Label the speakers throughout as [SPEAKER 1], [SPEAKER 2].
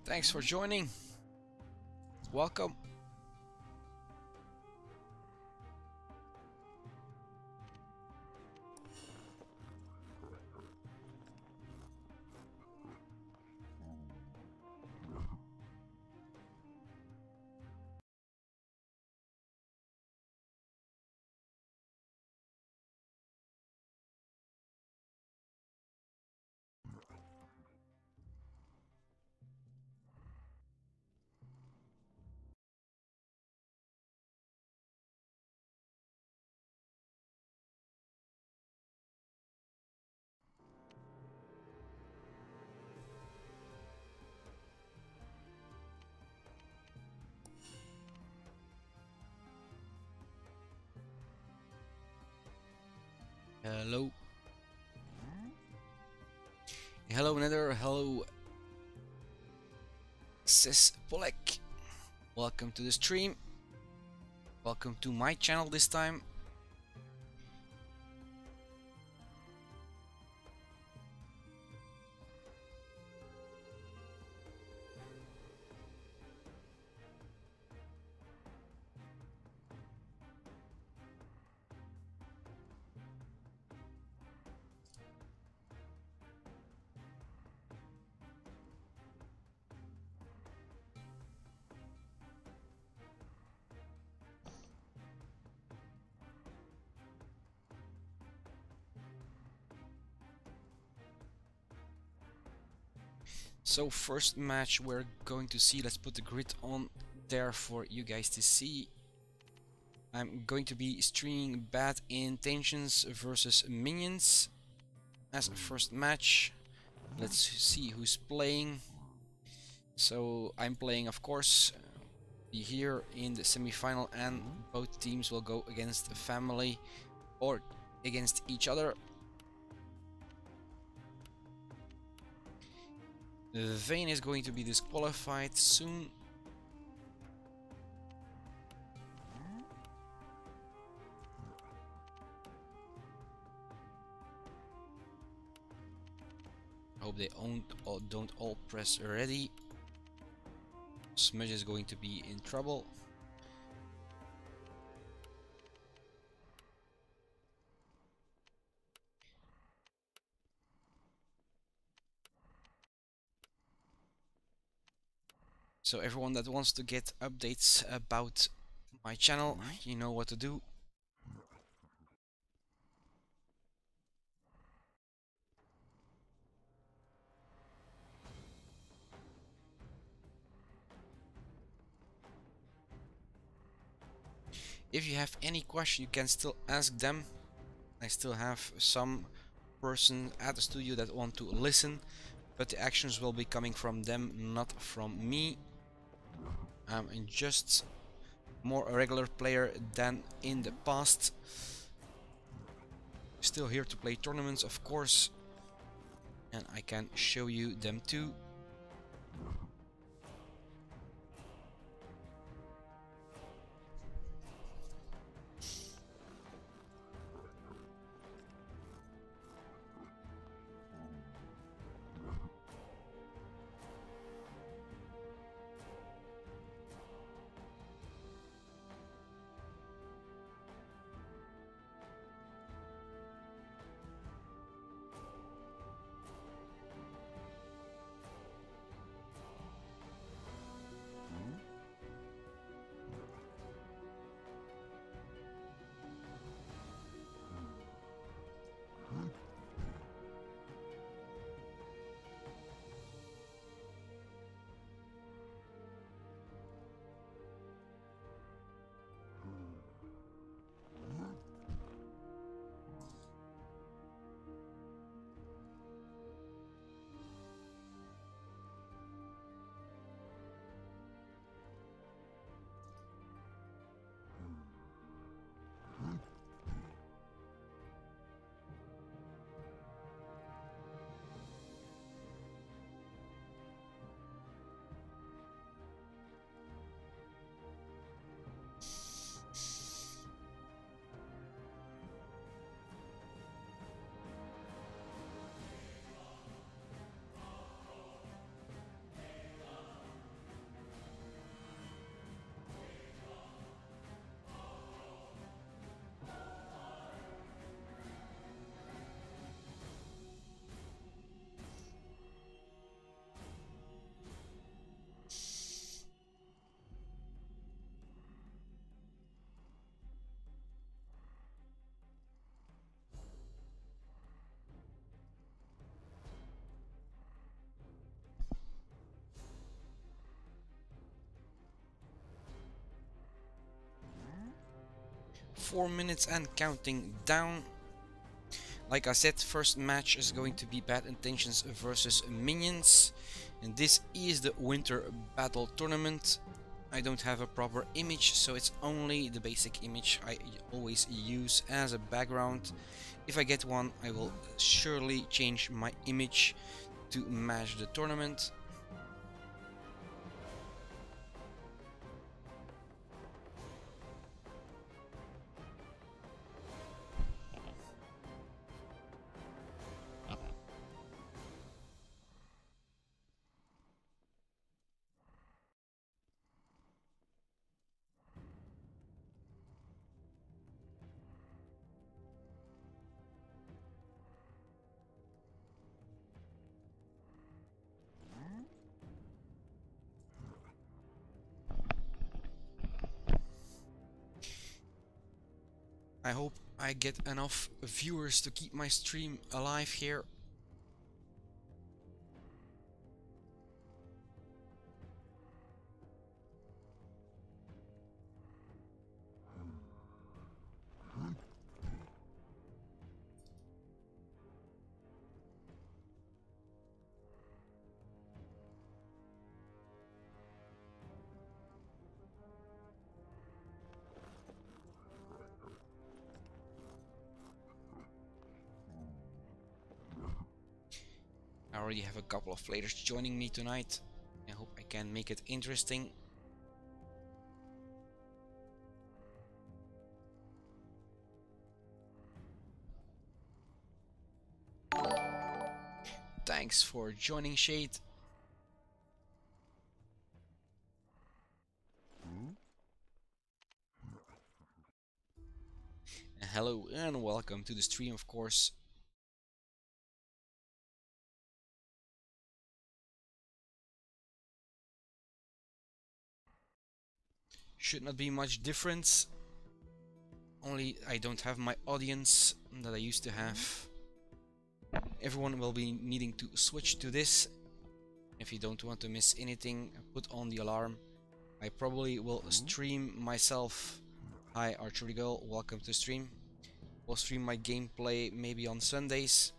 [SPEAKER 1] Thanks for joining. Welcome. Hello. Hello, Nether. Hello, Sis Polek. Welcome to the stream. Welcome to my channel this time. So first match we're going to see, let's put the grid on there for you guys to see. I'm going to be streaming Bad Intentions versus Minions as a first match. Let's see who's playing. So I'm playing, of course, here in the semi-final, and both teams will go against a family or against each other. Vayne is going to be disqualified soon. Hope they don't all press ready. Smudge is going to be in trouble. So everyone that wants to get updates about my channel, you know what to do. If you have any question, you can still ask them. I still have some person at the studio that want to listen, but the actions will be coming from them, not from me. I'm just more a regular player than in the past. Still here to play tournaments, of course, and I can show you them too. 4 minutes and counting down. Like I said, first match is going to be Bad Intentions versus Minions, and this is the Winter Battle Tournament. I don't have a proper image, so it's only the basic image I always use as a background. If I get one, I will surely change my image to match the tournament. I hope I get enough viewers to keep my stream alive here. I already have a couple of players joining me tonight. I hope I can make it interesting. Thanks for joining, Shade. Hello and welcome to the stream, of course. Should not be much difference. Only I don't have my audience that I used to have. Everyone will be needing to switch to this. If you don't want to miss anything, put on the alarm. I probably will stream myself. Hi Archery Girl, welcome to stream. We'll stream my gameplay maybe on Sundays.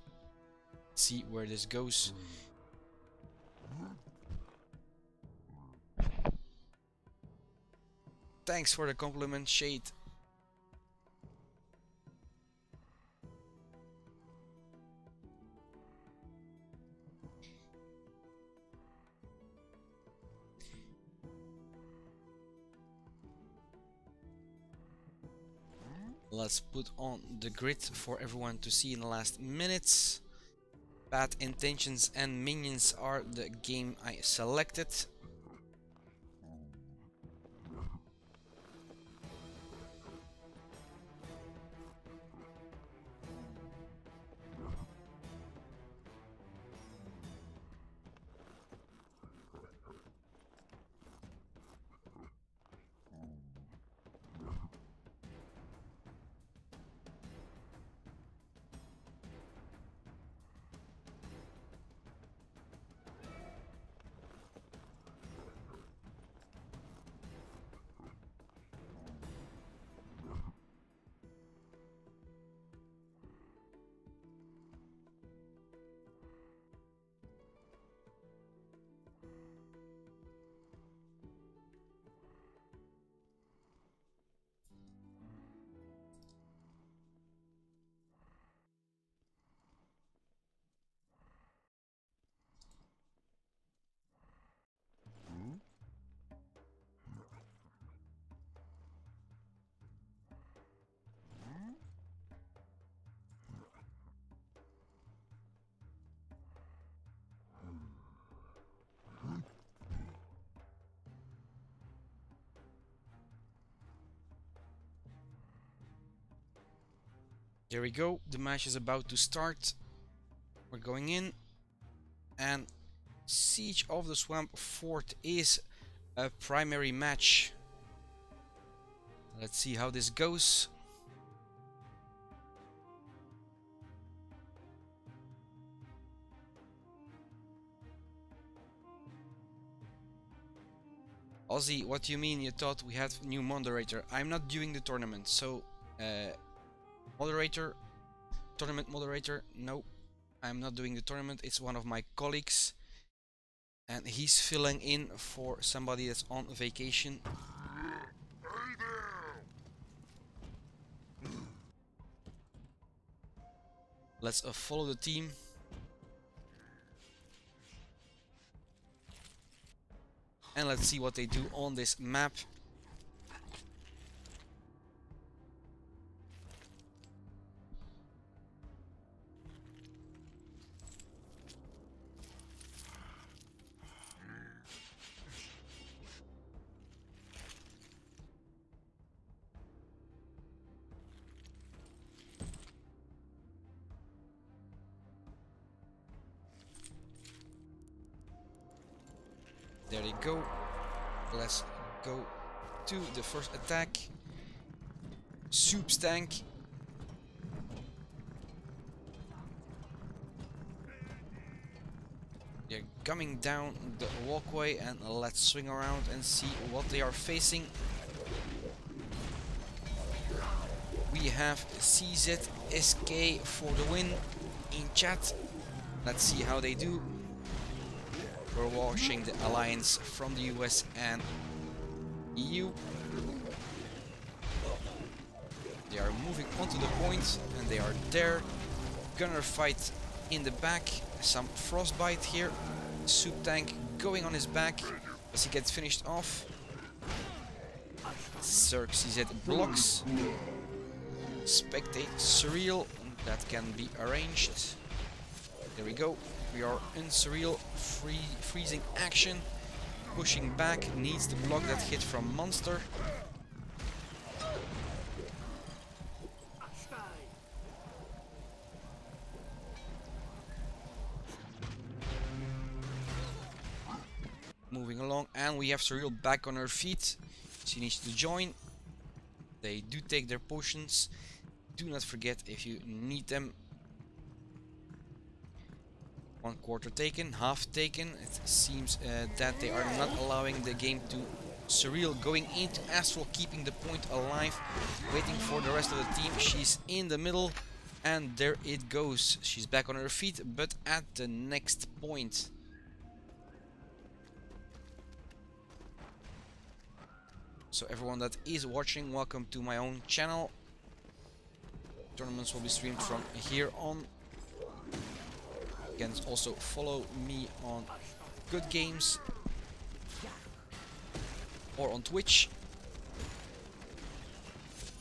[SPEAKER 1] See where this goes. Thanks for the compliment, Shade. Let's put on the grid for everyone to see in the last minutes. Bad Intentions and Minions are the game I selected. There we go, the match is about to start. We're going in, and Siege of the Swamp Fort is a primary match. Let's see how this goes. Ozzy, what do you mean you thought we had new moderator? I'm not doing the tournament, so moderator, tournament moderator. No, I'm not doing the tournament. It's one of my colleagues, and he's filling in for somebody that's on vacation. Let's follow the team. And let's see what they do on this map. There they go. Let's go to the first attack. Soup's tank. They're coming down the walkway, and let's swing around and see what they are facing. We have CZSK for the win in chat. Let's see how they do. We're watching the alliance from the US and EU. They are moving onto the point, and they are there. Gunner fight in the back. Some frostbite here. Soup tank going on his back as he gets finished off. Zerg CZ blocks. Spectate Surreal. That can be arranged. There we go. We are in Surreal, freezing action, pushing back, needs to block that hit from Monster. Moving along, and we have Surreal back on her feet. She needs to join. They do take their potions. Do not forget if you need them. 1/4 taken, half taken. It seems that they are not allowing the game to Surreal going into Astral, keeping the point alive, waiting for the rest of the team. She's in the middle, and there it goes. She's back on her feet, but at the next point. So everyone that is watching, welcome to my own channel. Tournaments will be streamed from here on. You can also follow me on Good Games or on Twitch.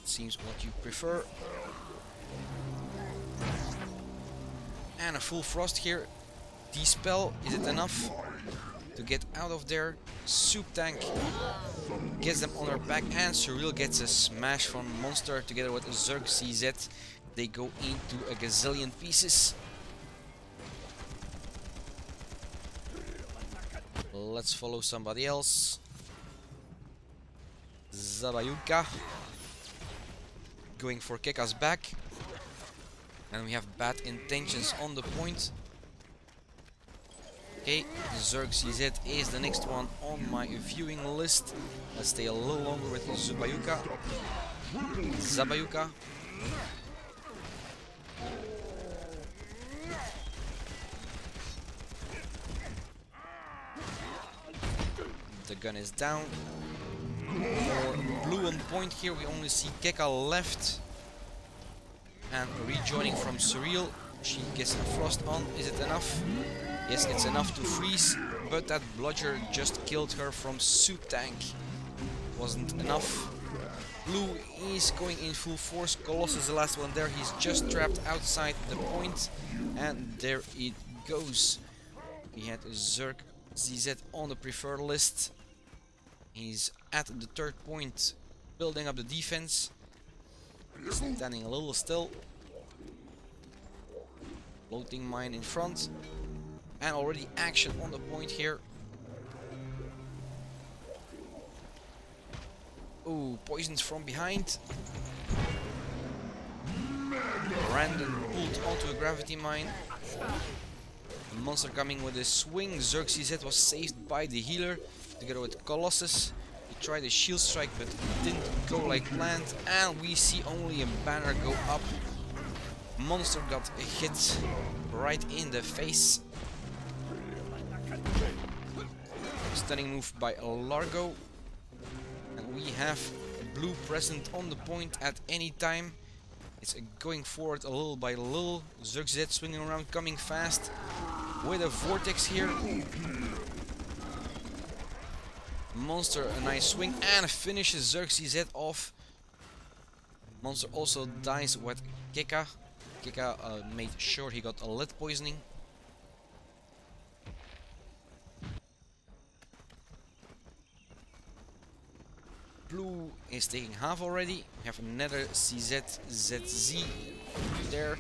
[SPEAKER 1] Seems what you prefer. And a full frost here. Dispel, is it enough to get out of there? Soup tank gets them on her back, and Surreal gets a smash from Monster together with Zerg CZ. They go into a gazillion pieces. Let's follow somebody else. Zabayuka going for Keka's back, and we have bad intentions on the point. Okay, Zerg CZ is the next one on my viewing list. Let's stay a little longer with Zabayuka. Zabayuka. The gun is down. More blue on point here. We only see Keka left. And rejoining from Surreal. She gets a frost on. Is it enough? Yes, it's enough to freeze. But that bludger just killed her from Soup Tank. Wasn't enough. Blue is going in full force. Colossus is the last one there. He's just trapped outside the point. And there it goes. We had Zerg ZZ on the preferred list. He's at the third point, building up the defense. Standing a little still. Floating mine in front. And already action on the point here. Oh, poisons from behind. Random pulled onto a gravity mine. A Monster coming with a swing. Zerg CZ was saved by the healer together with Colossus. He tried a shield strike, but it didn't go like planned, and we see only a banner go up. Monster got hit right in the face. Stunning move by Largo. And we have blue present on the point at any time. It's going forward a little by little. Zerg swinging around, coming fast with a vortex here. Monster a nice swing and finishes Zerg off. Monster also dies with Keka. Keka made sure he got a lead poisoning. Blue is taking half already. We have another ZZ there.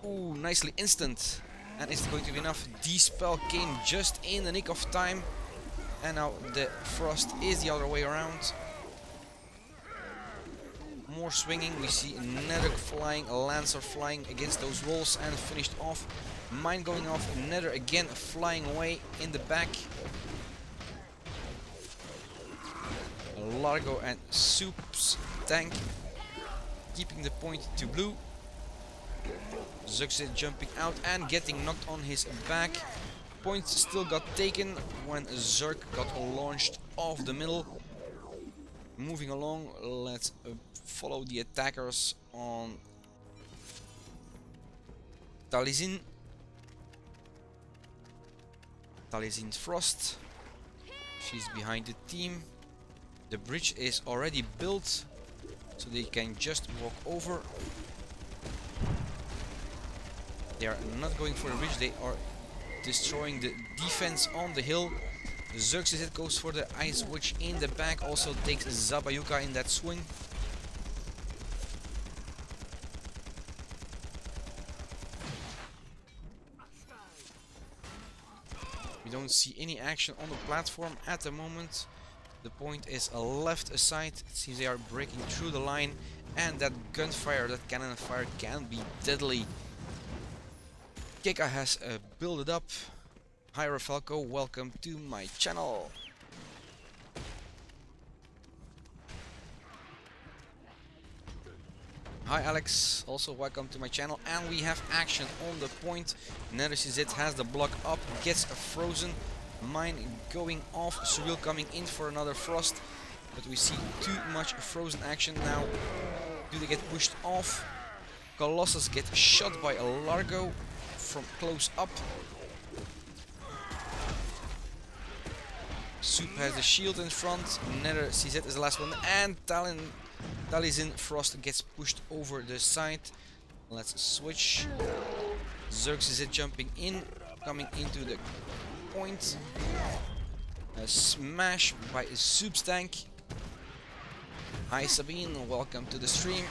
[SPEAKER 1] Ooh, nicely instant. And is it going to be enough? D-spell came just in the nick of time. And now the frost is the other way around. More swinging. We see another flying, a Lancer flying against those walls and finished off. Mine going off, another again flying away in the back. Largo and Soup's tank keeping the point to blue. Zerg jumping out and getting knocked on his back. Point still got taken when Zerg got launched off the middle. Moving along, let's follow the attackers on Taliesin. Taliesin Frost. She's behind the team. The bridge is already built, so they can just walk over. They are not going for the bridge, they are destroying the defense on the hill. Zerg goes for the Ice Witch in the back, also takes Zabayuka in that swing. We don't see any action on the platform at the moment. The point is left aside. It seems they are breaking through the line, and that gunfire, that cannon fire can be deadly. Keka has built it up. Hi Rafalco, welcome to my channel. Hi Alex, also welcome to my channel. And we have action on the point. Neresis has the block up, gets frozen. Mine going off, Surreal coming in for another frost. But we see too much frozen action now. Do they get pushed off? Colossus gets shot by a Largo from close up. Soup has the shield in front. Nether CZ is the last one. And Taliesin Frost gets pushed over the side. Let's switch. Zerg CZ jumping in, coming into the point. A smash by Soup's tank. Hi Sabine, welcome to the stream.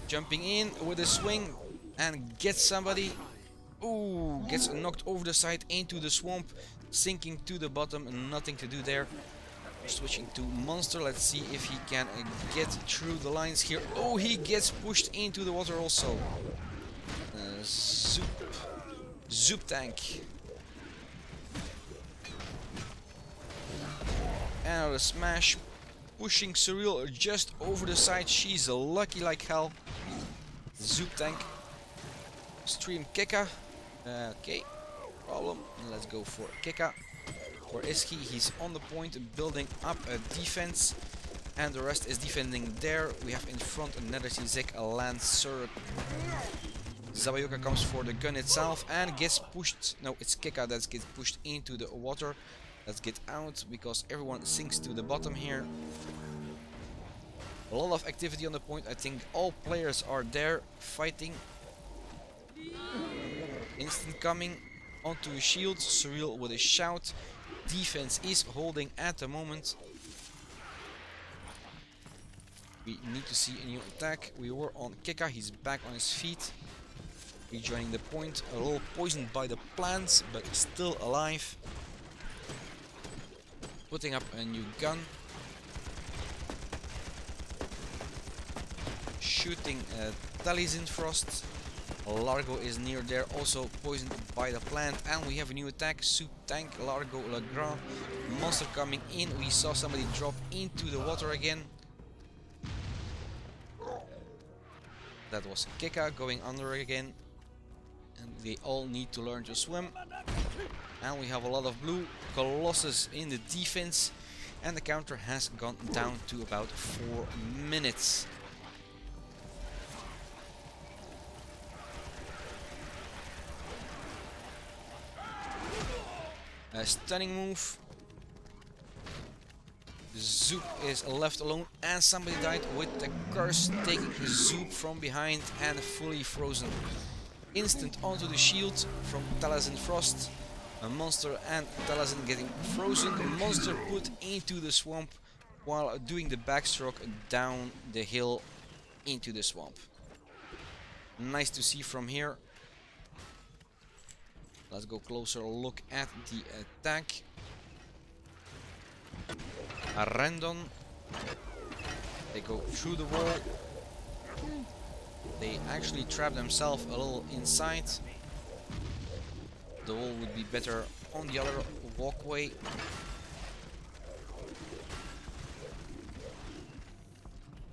[SPEAKER 1] Jumping in with a swing and gets somebody. Ooh, gets knocked over the side into the swamp, sinking to the bottom, and nothing to do there. We're switching to Monster. Let's see if he can get through the lines here. Oh, he gets pushed into the water also. Zoop tank. And a smash, pushing Surreal just over the side. She's lucky like hell. Zoop tank. Stream Keka. Okay, problem. Let's go for Keka. Where is he? He's on the point, building up a defense, and the rest is defending there. We have in front another Zizek, a Lancer. Zabayuka comes for the gun itself and gets pushed. No, it's Keka that gets pushed into the water. Let's get out because everyone sinks to the bottom here. A lot of activity on the point. I think all players are there fighting. Instant coming onto a shield. Surreal with a shout. Defense is holding at the moment. We need to see a new attack. We were on Keka. He's back on his feet. Rejoining the point. A little poisoned by the plants, but still alive. Putting up a new gun. Shooting Taliesin Frost. Largo is near there, also poisoned by the plant, and we have a new attack. Soup Tank, Largo, Legrand, monster coming in. We saw somebody drop into the water again. That was Keka going under again. And they all need to learn to swim. And we have a lot of blue. Colossus in the defense. And the counter has gone down to about 4 minutes. A stunning move. Zoop is left alone and somebody died with the curse, taking Zoop from behind and fully frozen. Instant onto the shield from Talazin Frost. A monster and Talazin getting frozen. A monster put into the swamp while doing the backstroke down the hill into the swamp. Nice to see from here. Let's go closer look at the attack. A random. They go through the wall. They actually trap themselves a little inside. The wall would be better on the other walkway.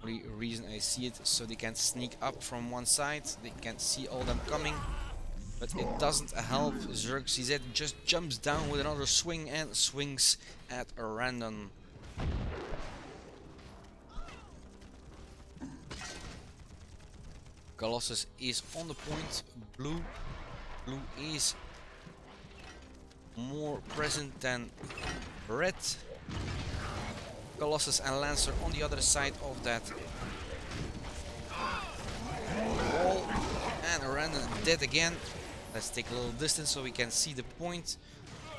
[SPEAKER 1] Only reason I see it so they can sneak up from one side. They can see all them coming. But it doesn't help. Xerxes just jumps down with another swing and swings at a random. Colossus is on the point. Blue is more present than red. Colossus and Lancer on the other side of that wall. And a random dead again. Let's take a little distance so we can see the point.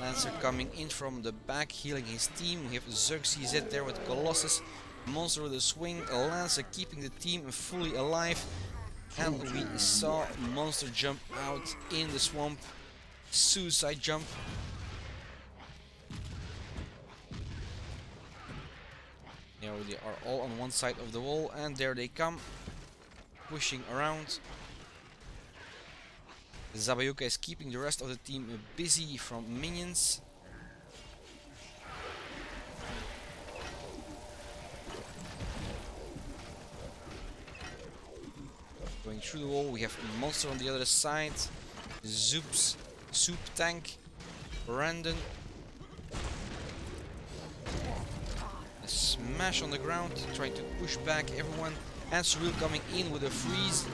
[SPEAKER 1] Lancer coming in from the back, healing his team. We have Xerxes there with Colossus. Monster with a swing. Lancer keeping the team fully alive. And we saw Monster jump out in the swamp. Suicide jump. There they are all on one side of the wall. And there they come. Pushing around. Zabayuka is keeping the rest of the team busy from minions. Going through the wall, we have a monster on the other side. Soup Tank, Brandon. A smash on the ground, trying to push back everyone. And Surreal coming in with a freeze.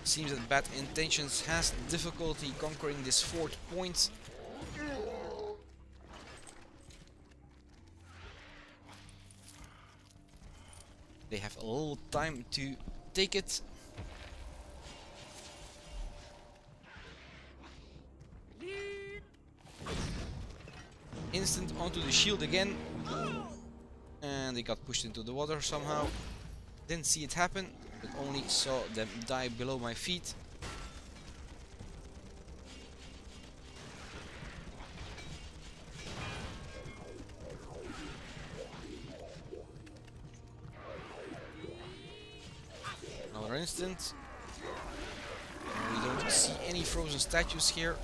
[SPEAKER 1] Seems that Bad Intentions has difficulty conquering this 4th point. They have a little time to take it. Instant onto the shield again. And they got pushed into the water somehow. Didn't see it happen, but only saw them die below my feet. Another instant. And we don't see any frozen statues here.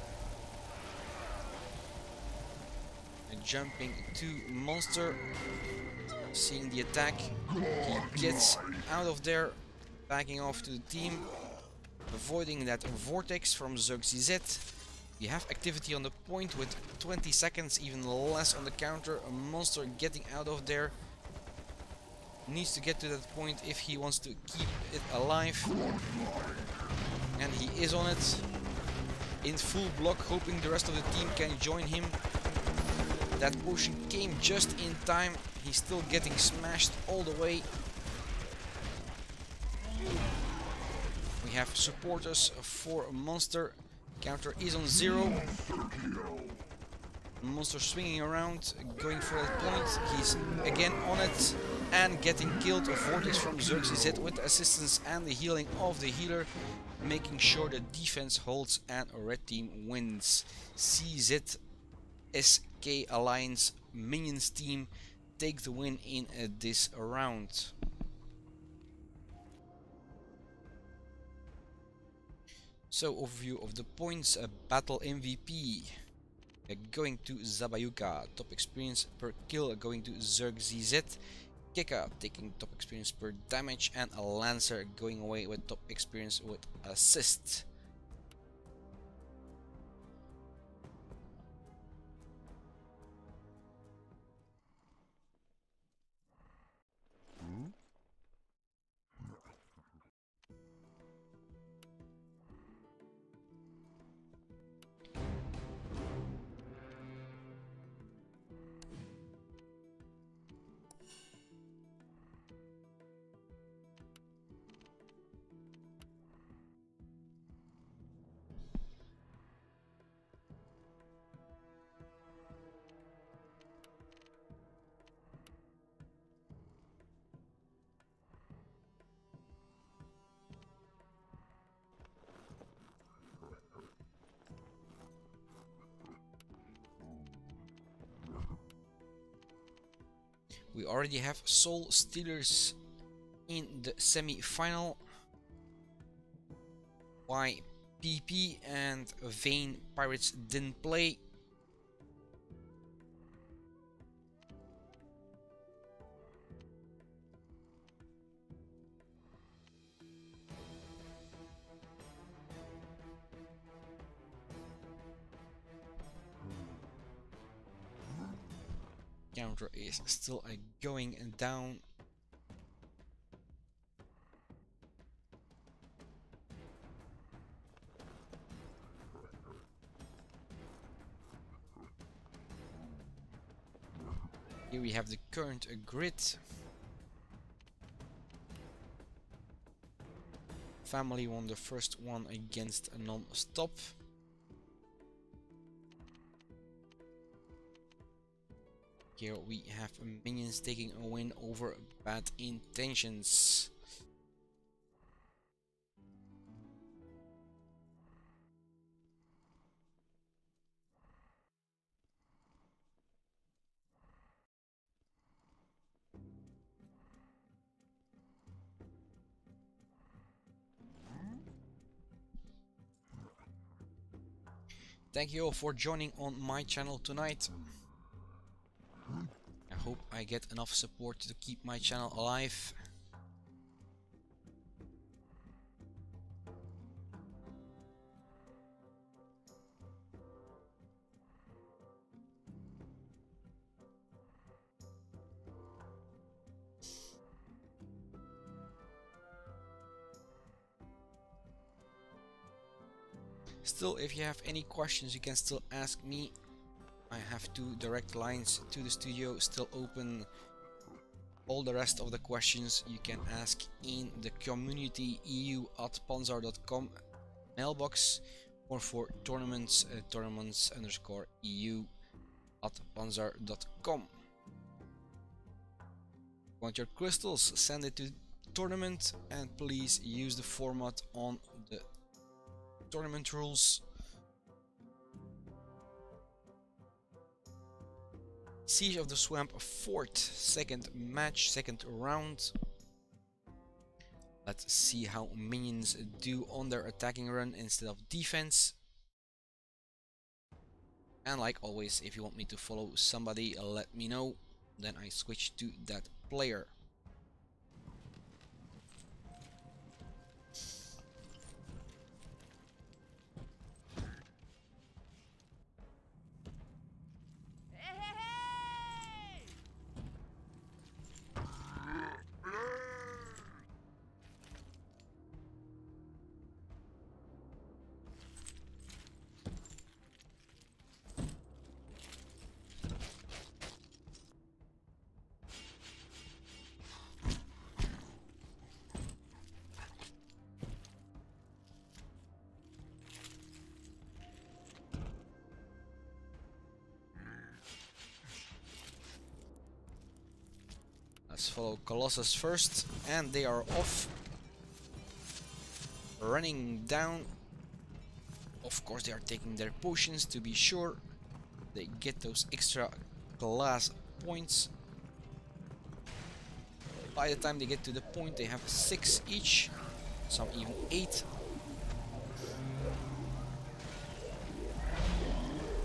[SPEAKER 1] And jumping to monster. Seeing the attack, he gets out of there, backing off to the team, avoiding that vortex from Xerxes. We have activity on the point with 20 seconds, even less on the counter. A monster getting out of there. Needs to get to that point if he wants to keep it alive. And he is on it. In full block, hoping the rest of the team can join him. That potion came just in time. He's still getting smashed all the way. We have supporters for Monster. Counter is on 0. Monster swinging around, going for that point. He's again on it and getting killed. A vortex from Xerxes with the assistance and the healing of the healer, making sure the defense holds and a red team wins. CZ SK Alliance Minions team take the win in this round. So overview of the points, battle MVP going to Zabayuka, top experience per kill going to Zerg ZZ, Keka taking top experience per damage, and a Lancer going away with top experience with assist. We already have Soul Stealers in the semi-final. Why PP and Vayne Pirates didn't play. Counter is still going down. Here we have the current grid. Family won the first one against a non-stop. Here we have minions taking a win over Bad Intentions. Thank you all for joining on my channel tonight. I hope I get enough support to keep my channel alive. Still, if you have any questions, you can still ask me. I have 2 direct lines to the studio still open. All the rest of the questions you can ask in the community eu@panzar.com mailbox, or for tournaments, tournaments_eu@panzar.com. Want your crystals? Send it to tournament, and please use the format on the tournament rules. Siege of the Swamp 4th, second match, second round. Let's see how minions do on their attacking run instead of defense. And like always, if you want me to follow somebody, let me know. Then I switch to that player. Let's follow Colossus first, and they are off. Running down. Of course, they are taking their potions to be sure they get those extra class points. By the time they get to the point, they have 6 each, some even 8.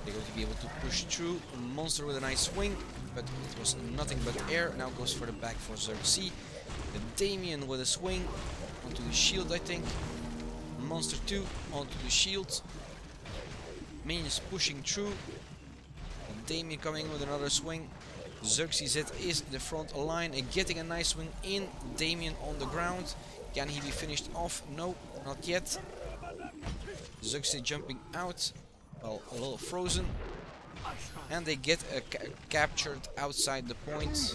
[SPEAKER 1] They're going to be able to push through. Monster with a nice swing, but it was nothing but air. Now goes for the back for Xerxes. Damien with a swing onto the shield, I think. Monster 2 onto the shield. Minions pushing through. Damien coming with another swing. Xerxes is the front line and getting a nice swing in. Damien on the ground. Can he be finished off? No, not yet. Xerxes jumping out. Well, a little frozen. And they get captured outside the point.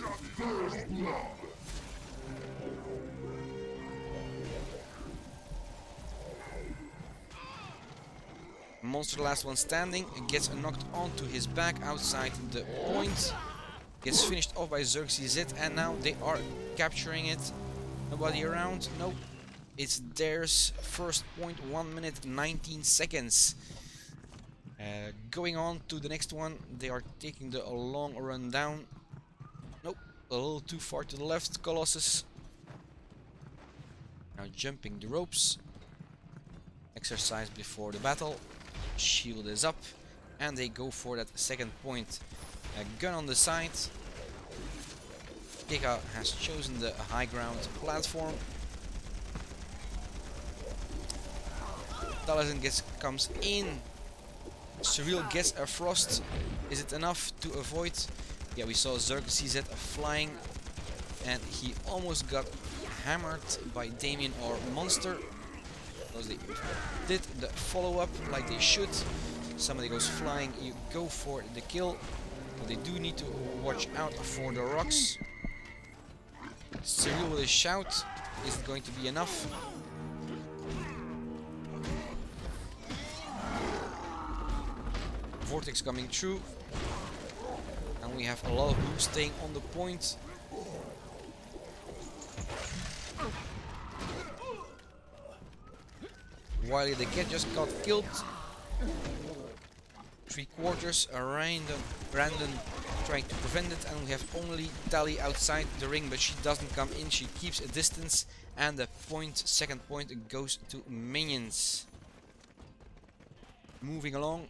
[SPEAKER 1] Monster, the last one standing, gets knocked onto his back outside the point. Gets finished off by Xerxes, and now they are capturing it. Nobody around. Nope. It's theirs. First point, 1 minute 19 seconds. Going on to the next one. They are taking the long run down. Nope. A little too far to the left. Colossus. Now jumping the ropes. Exercise before the battle. Shield is up. And they go for that second point. A gun on the side. Giga has chosen the high ground platform. Taliesin comes in. Surreal gets a frost. Is it enough to avoid? Yeah, we saw Xerxes flying. And he almost got hammered by Damien or Monster. Because they did the follow-up like they should. Somebody goes flying, you go for the kill. But they do need to watch out for the rocks. Surreal with a shout. Is it going to be enough? Vortex coming through. And we have a lot of blue staying on the point. Wily the cat just got killed. 3/4 random trying to prevent it, and we have only Tali outside the ring, but she doesn't come in, she keeps a distance, and the second point goes to minions. Moving along.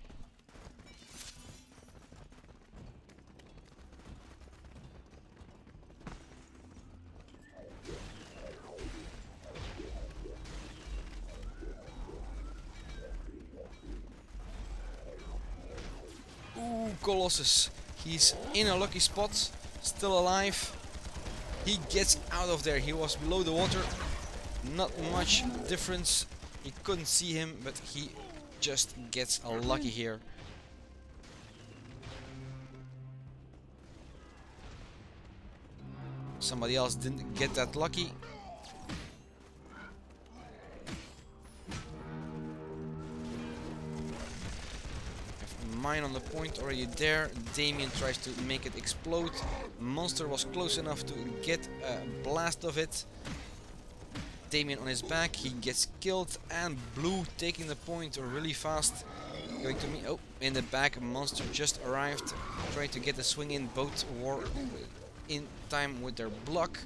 [SPEAKER 1] Ooh, Colossus. He's in a lucky spot. Still alive. He gets out of there. He was below the water. Not much difference. He couldn't see him, but he just gets lucky here. Somebody else didn't get that lucky. Mine on the point already there. Damien tries to make it explode. Monster was close enough to get a blast of it. Damien on his back, he gets killed, and Blue taking the point really fast. Going to me. Oh, in the back, Monster just arrived, trying to get the swing in. Both were in time with their block.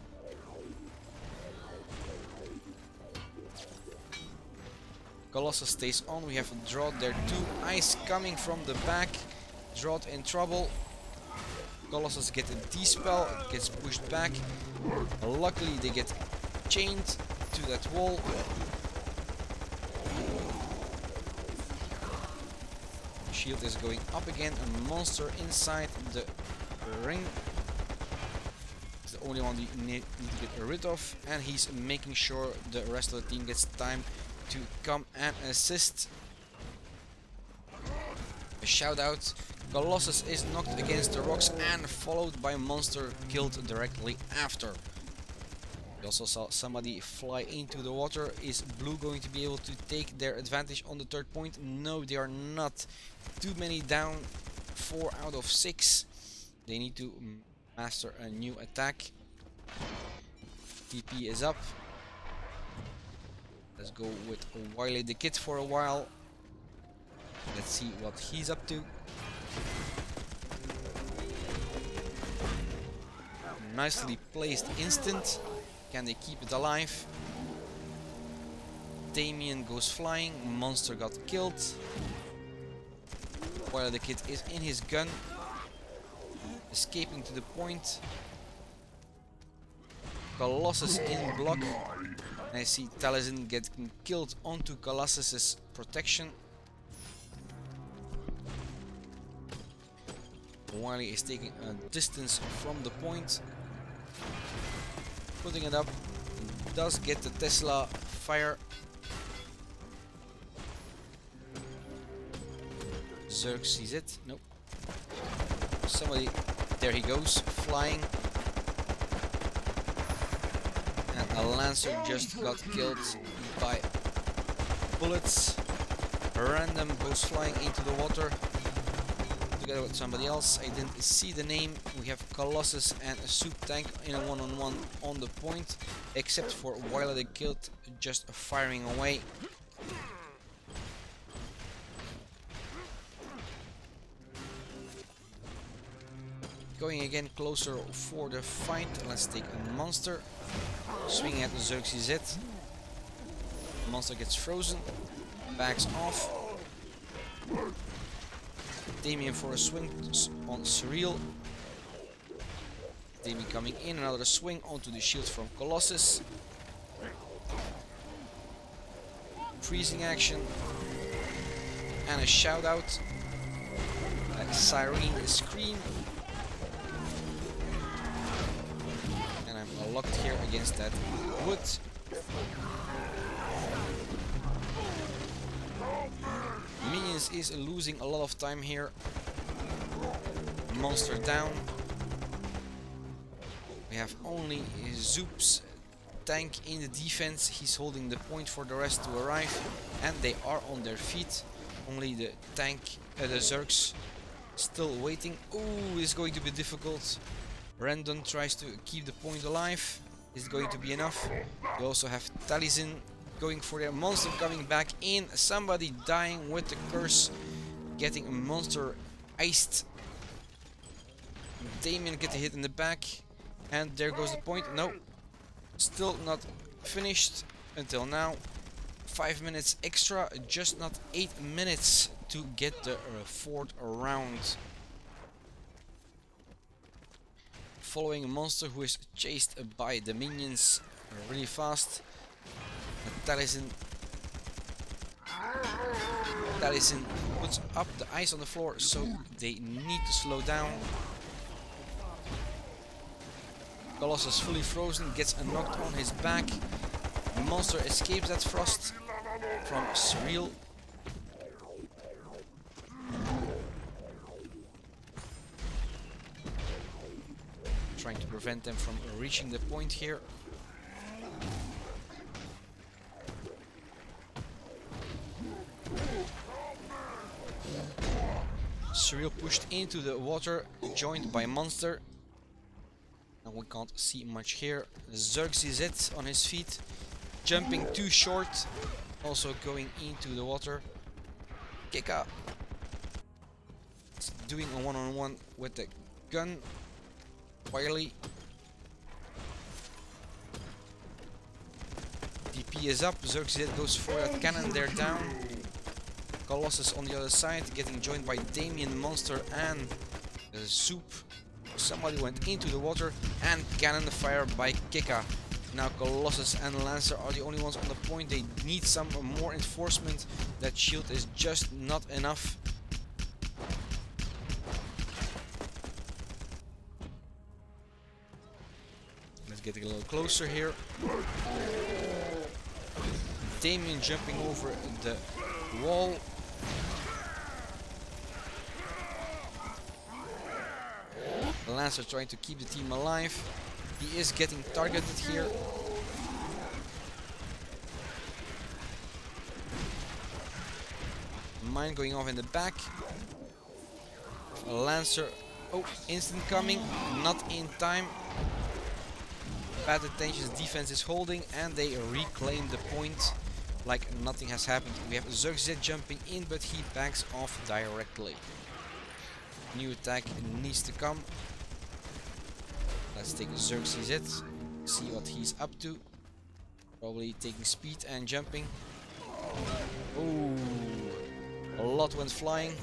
[SPEAKER 1] Colossus stays on. We have Drought there too. Ice coming from the back. Drought in trouble. Colossus get a D-spell. Gets pushed back. Luckily they get chained to that wall. Shield is going up again. A Monster inside the ring. It's the only one you need to get rid of. And he's making sure the rest of the team gets time to come and assist. A shout out. Colossus is knocked against the rocks and followed by a Monster killed directly after. We also saw somebody fly into the water. Is Blue going to be able to take their advantage on the third point? No, they are not. Too many down. 4 out of 6. They need to master a new attack. TP is up. Let's go with Wily the Kid for a while. Let's see what he's up to. Nicely placed instant. Can they keep it alive? Damien goes flying. Monster got killed. while the kid is in his gun, escaping to the point. Colossus in block. And I see Taliesin getting killed onto Colossus's protection. Wily is taking a distance from the point. Putting it up. Does get the Tesla fire. Zerg sees it. Nope. Somebody. There he goes. Flying. And a Lancer just got killed by bullets. Random goes flying into the water. Together with somebody else. I didn't see the name. We have Colossus and a soup tank in a one-on-one on the point. Except for while they killed, just firing away. Going again closer for the fight. Let's take a monster. Swinging at the Xerxes Z. Monster gets frozen. Backs off. Damien for a swing on Surreal. Damien coming in. Another swing onto the shield from Colossus. Freezing action. And a shout out. A siren scream. Locked here against that wood. Minions is losing a lot of time here. Monster down. We have only Zoop's tank in the defense. He's holding the point for the rest to arrive. And they are on their feet. Only the tank, the Zergs, still waiting. Ooh, this is going to be difficult. Randon tries to keep the point alive. Is it going to be enough? We also have Taliesin going for their monster coming back in. Somebody dying with the curse. Getting a monster iced. Damien get a hit in the back. And there goes the point. No. Still not finished until now. 5 minutes extra. Just not 8 minutes to get the fourth round. Following a monster who is chased by the minions really fast. Taliesin puts up the ice on the floor, so they need to slow down. Colossus fully frozen, gets a knocked on his back. The monster escapes that frost from Surreal. Trying to prevent them from reaching the point here. Surreal pushed into the water, joined by Monster. And we can't see much here. Xerxes it on his feet, jumping too short, also going into the water. Kika doing a one-on-one with the gun. Wily. DP is up, Xerxes goes for that cannon, they're down. Colossus on the other side, getting joined by Damien, Monster and Soup. Somebody went into the water and cannon fire by Kika. Now Colossus and Lancer are the only ones on the point. They need some more enforcement. That shield is just not enough. Getting a little closer here. Damien jumping over the wall. Lancer trying to keep the team alive. He is getting targeted here. Mine going off in the back. Lancer, oh, instant coming, not in time. Bad Attention's defense is holding and they reclaim the point like nothing has happened. We have Xerxes jumping in, but he backs off directly. New attack needs to come. Let's take Xerxes, see what he's up to. Probably taking speed and jumping. Oh, a lot went flying.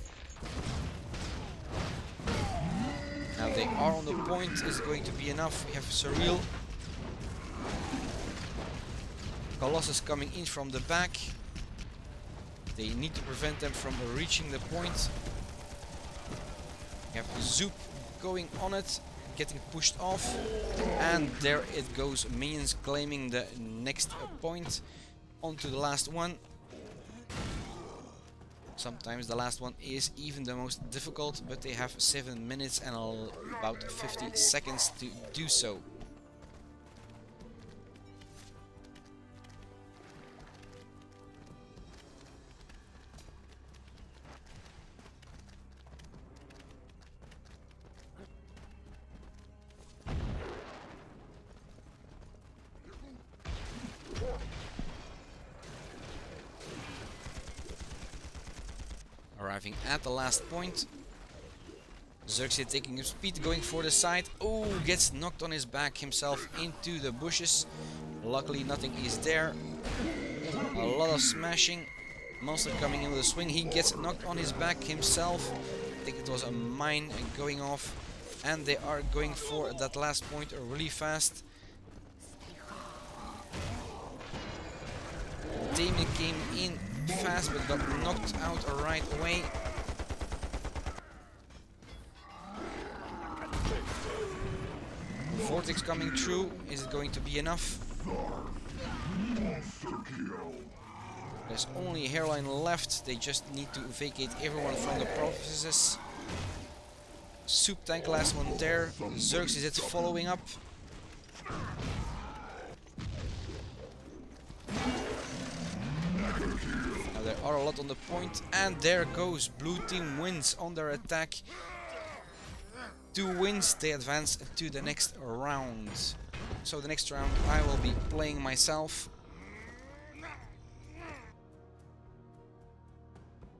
[SPEAKER 1] They are on the point. Is it going to be enough? We have Surreal. Colossus coming in from the back. They need to prevent them from reaching the point. We have Zoop going on it, getting pushed off. And there it goes. Minions claiming the next point. On to the last one. Sometimes the last one is even the most difficult, but they have 7 minutes and about 50 seconds to do so. Arriving at the last point. Xerxes taking up speed, going for the side. Oh, gets knocked on his back himself into the bushes. Luckily nothing is there. A lot of smashing. Monster coming in with a swing. He gets knocked on his back himself. I think it was a mine going off. And they are going for that last point really fast. Damien came in fast but got knocked out right away. Vortex coming through. Is it going to be enough? There's only a hairline left. They just need to vacate everyone from the provinces. Soup tank, last one there. Xerxes is following up. Now there are a lot on the point, and there goes. Blue team wins on their attack. 2 wins, they advance to the next round. So the next round I will be playing myself.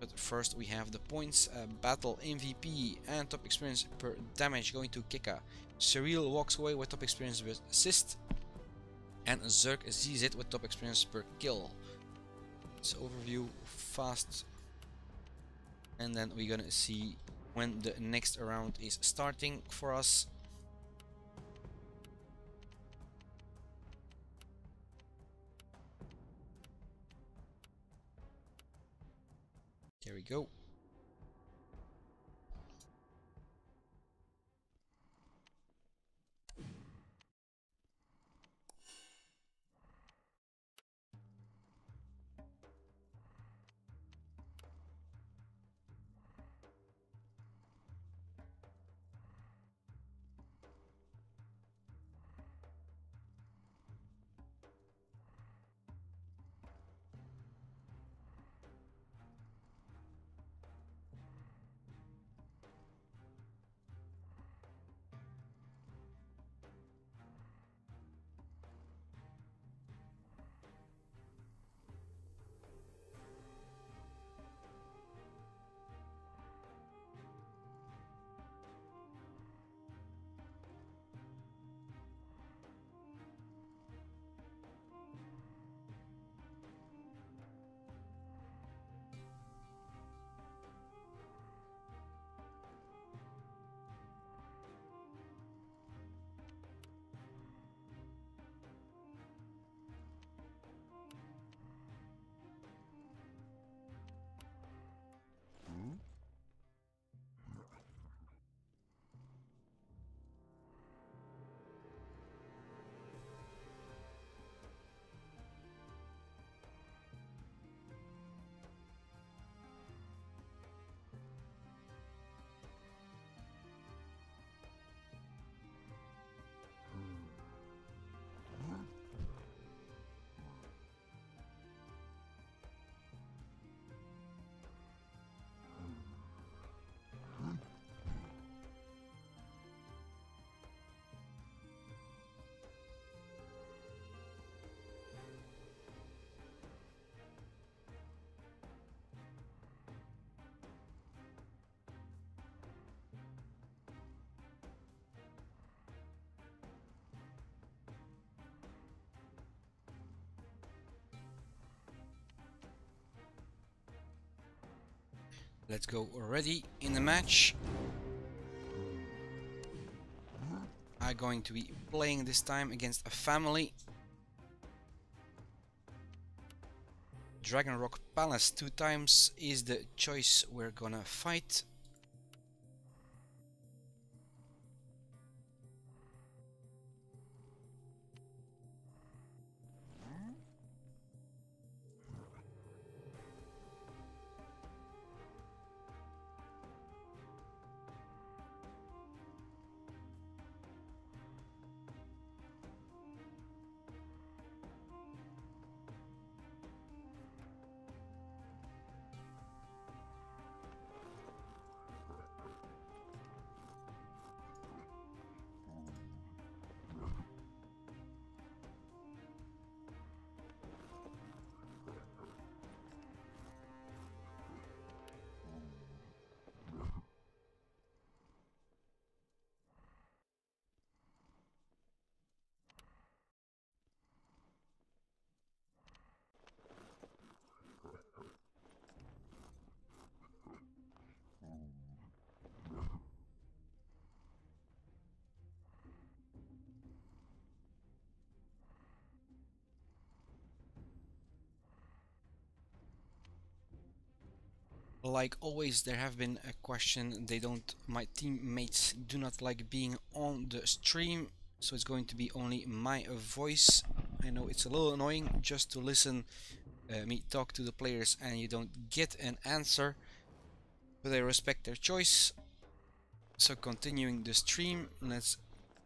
[SPEAKER 1] But first we have the points. Battle MVP and top experience per damage going to Kika. Cyril walks away with top experience with assist. And Zerk sees it with top experience per kill. It's overview fast. And then we're gonna see when the next round is starting for us. Here we go. Let's go already in the match. I'm going to be playing this time against a family. Dragon Rock Palace 2 times is the choice we're gonna fight. Like always, there have been a question. My teammates do not like being on the stream, so it's going to be only my voice. I know it's a little annoying just to listen me talk to the players and you don't get an answer, but I respect their choice. So continuing the stream, let's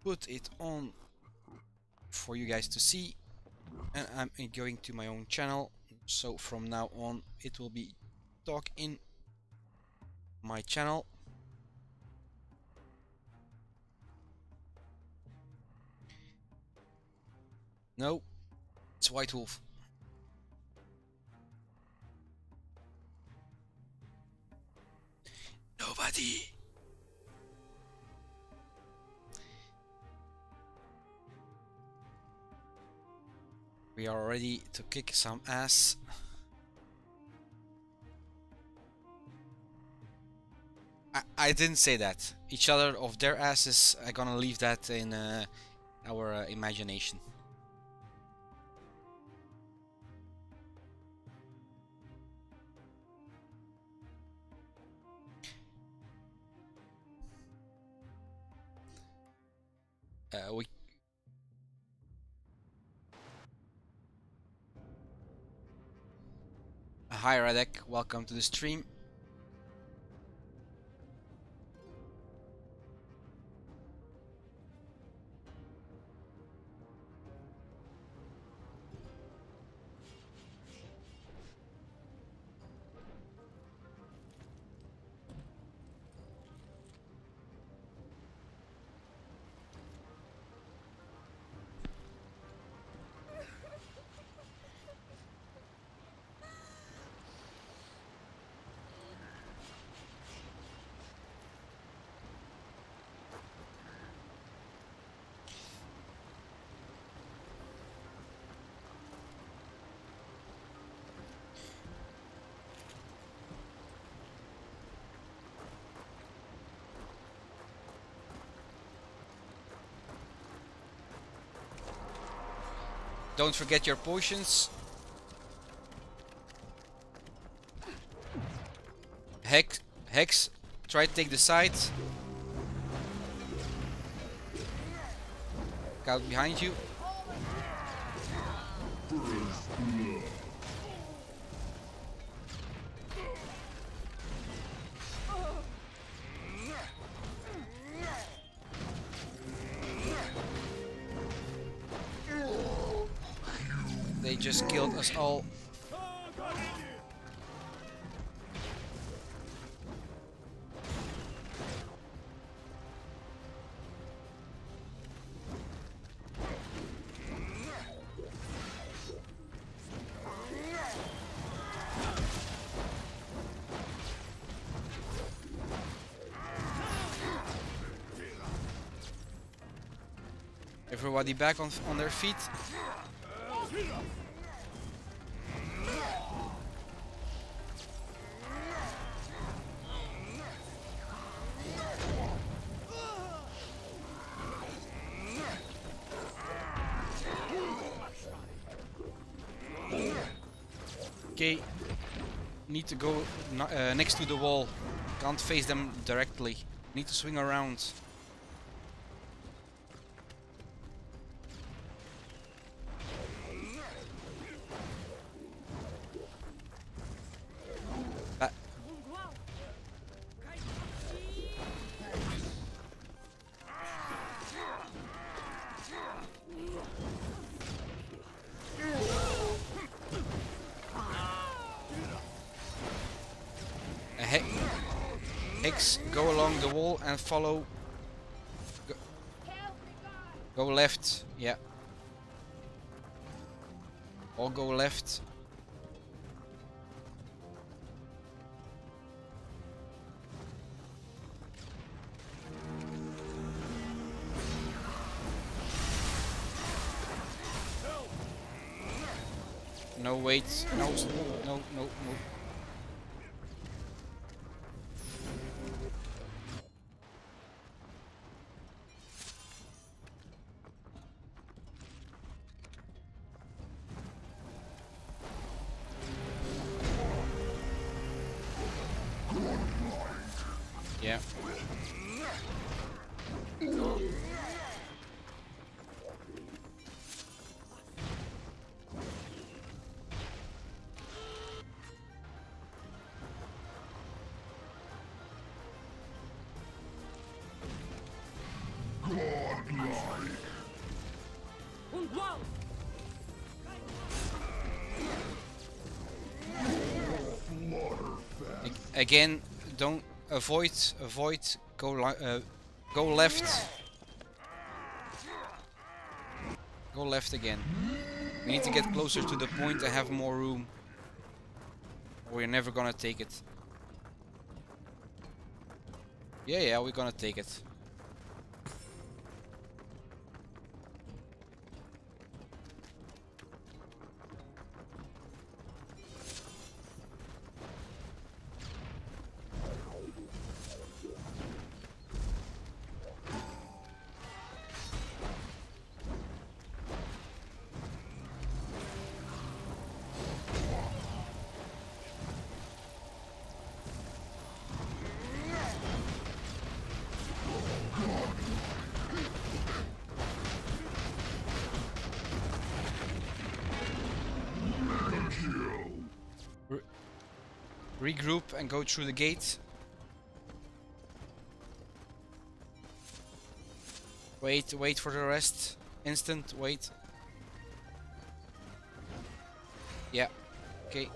[SPEAKER 1] put it on for you guys to see, and I'm going to my own channel, so from now on it will be talk in my channel. No, it's White Wolf. Nobody. We are ready to kick some ass. I didn't say that. Each other of their asses, I'm gonna leave that in our imagination. Hi Radek, welcome to the stream. Don't forget your potions. Hex, try to take the side. Scout behind you. They just killed us all. Everybody back on their feet. Okay. Need to go next to the wall. Can't face them directly. Need to swing around. Hex, go along the wall and follow. Go left, yeah. All go left. No, wait. No, no, no, no. Yeah. Again, don't avoid, go left. Go left again. We need to get closer to the point and have more room. Or we're never gonna take it. Yeah, we're gonna take it. Regroup and go through the gate. Wait for the rest. Instant, wait. Yeah, okay.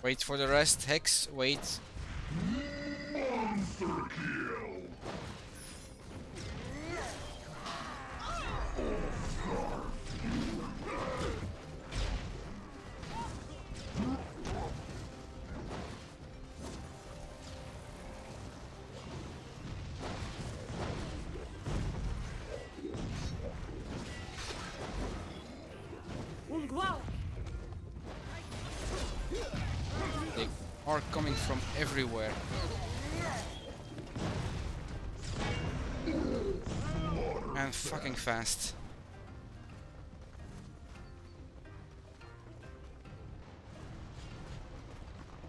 [SPEAKER 1] Wait for the rest, Hex, wait. Monster kill. They are coming from everywhere. And fucking fast.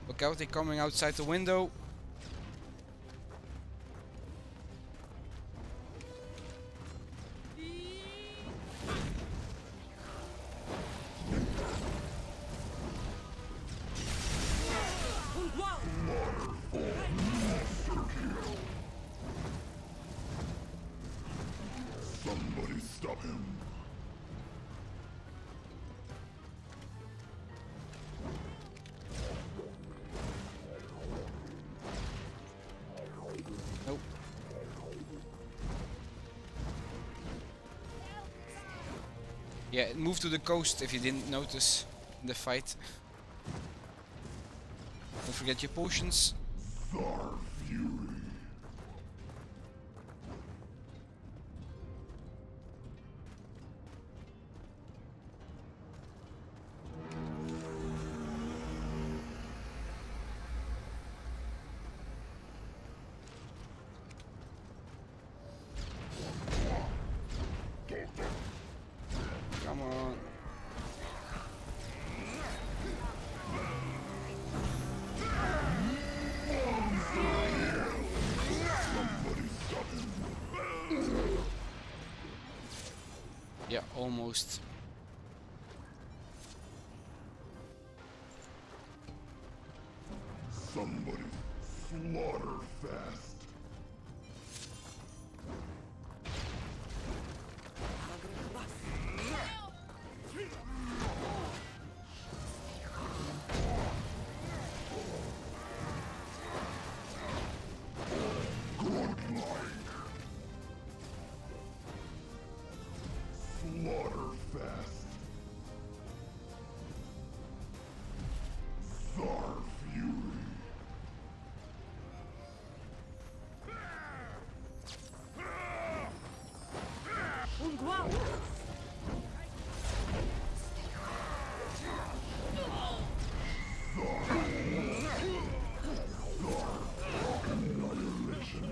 [SPEAKER 1] Look out, they're coming outside the window.
[SPEAKER 2] Somebody stop him.
[SPEAKER 1] Nope. Yeah, move to the coast if you didn't notice in the fight. Don't forget your potions.
[SPEAKER 2] Thar Fury.
[SPEAKER 1] Yeah, almost.
[SPEAKER 2] Somebody slaughter fast. Slaughter fast. Thar fury. Annihilation.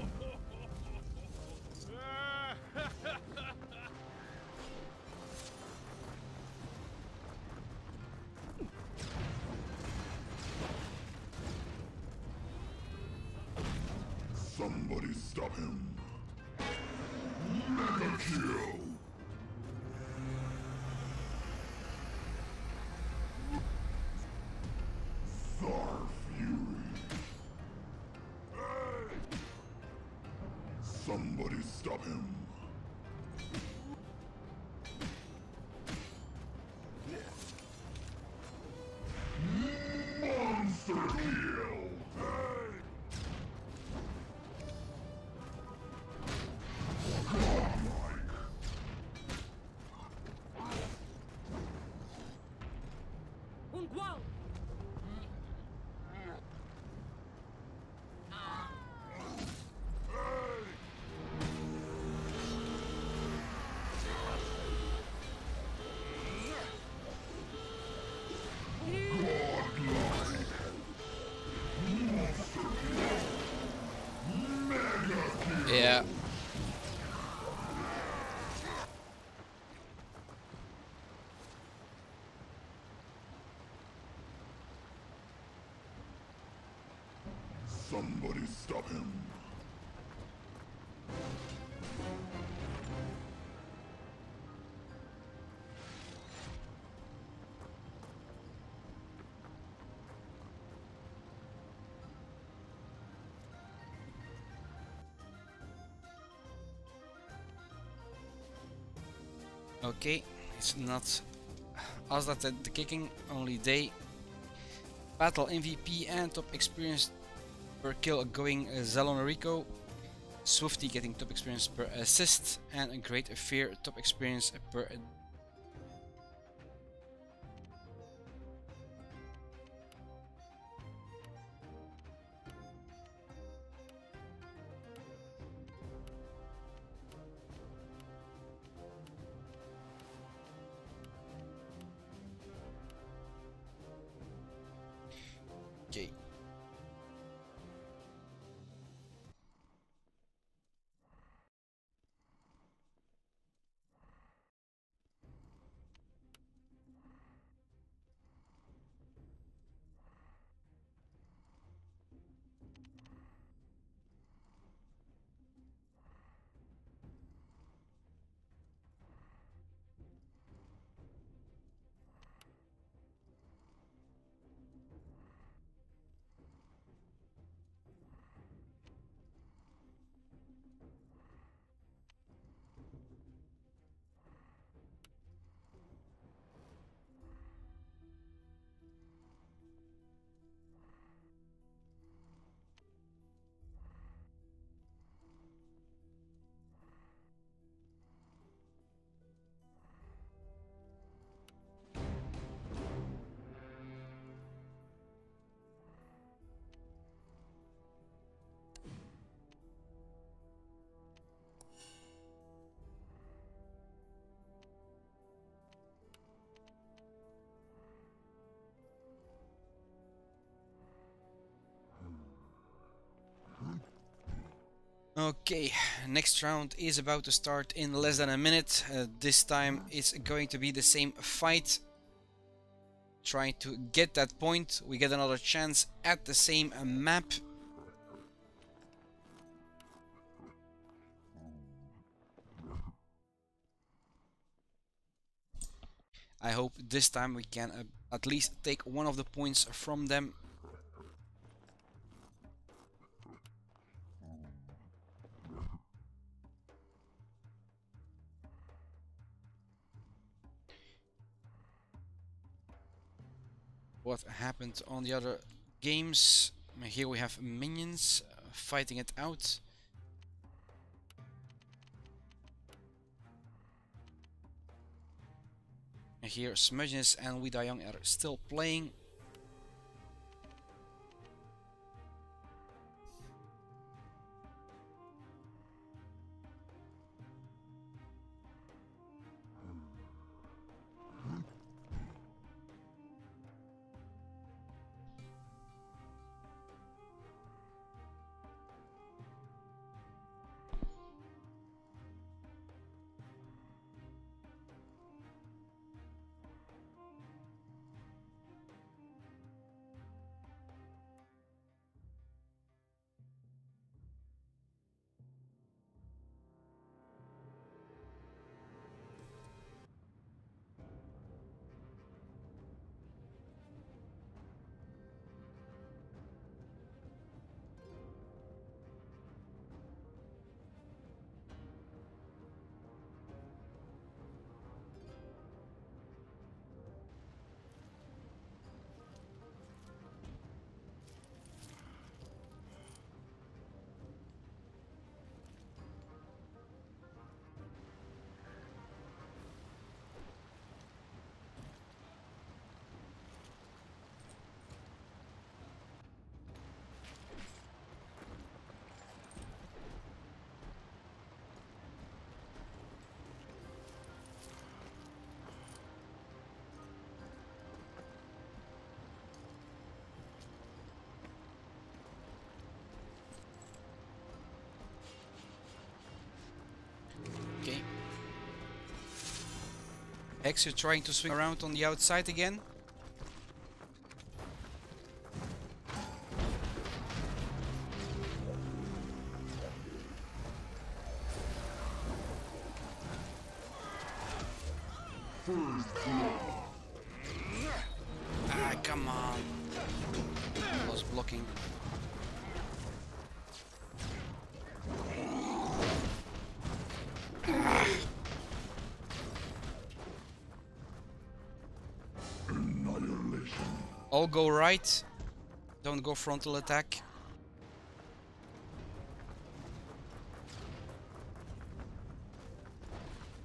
[SPEAKER 2] Somebody stop him. Mega kill. Thar fury. Somebody stop him. Monster kill. Godlike. Godlike. Monster kill. Mega kill.
[SPEAKER 1] Yeah.
[SPEAKER 2] Somebody stop him.
[SPEAKER 1] Okay, it's not us that did the kicking, only they. Battle MVP and top experience per kill going Zalonarico. Swifty getting top experience per assist, and a Great Fear top experience per. Okay. Okay, next round is about to start in less than a minute. This time it's going to be the same fight. Trying to get that point. We get another chance at the same map. I hope this time we can at least take one of the points from them. What happened on the other games? Here we have minions fighting it out. Here Smudgeness and We Die Young are still playing. Okay. Hex, you're trying to swing around on the outside again. Ah, come on. I was blocking. All go right. Don't go frontal attack.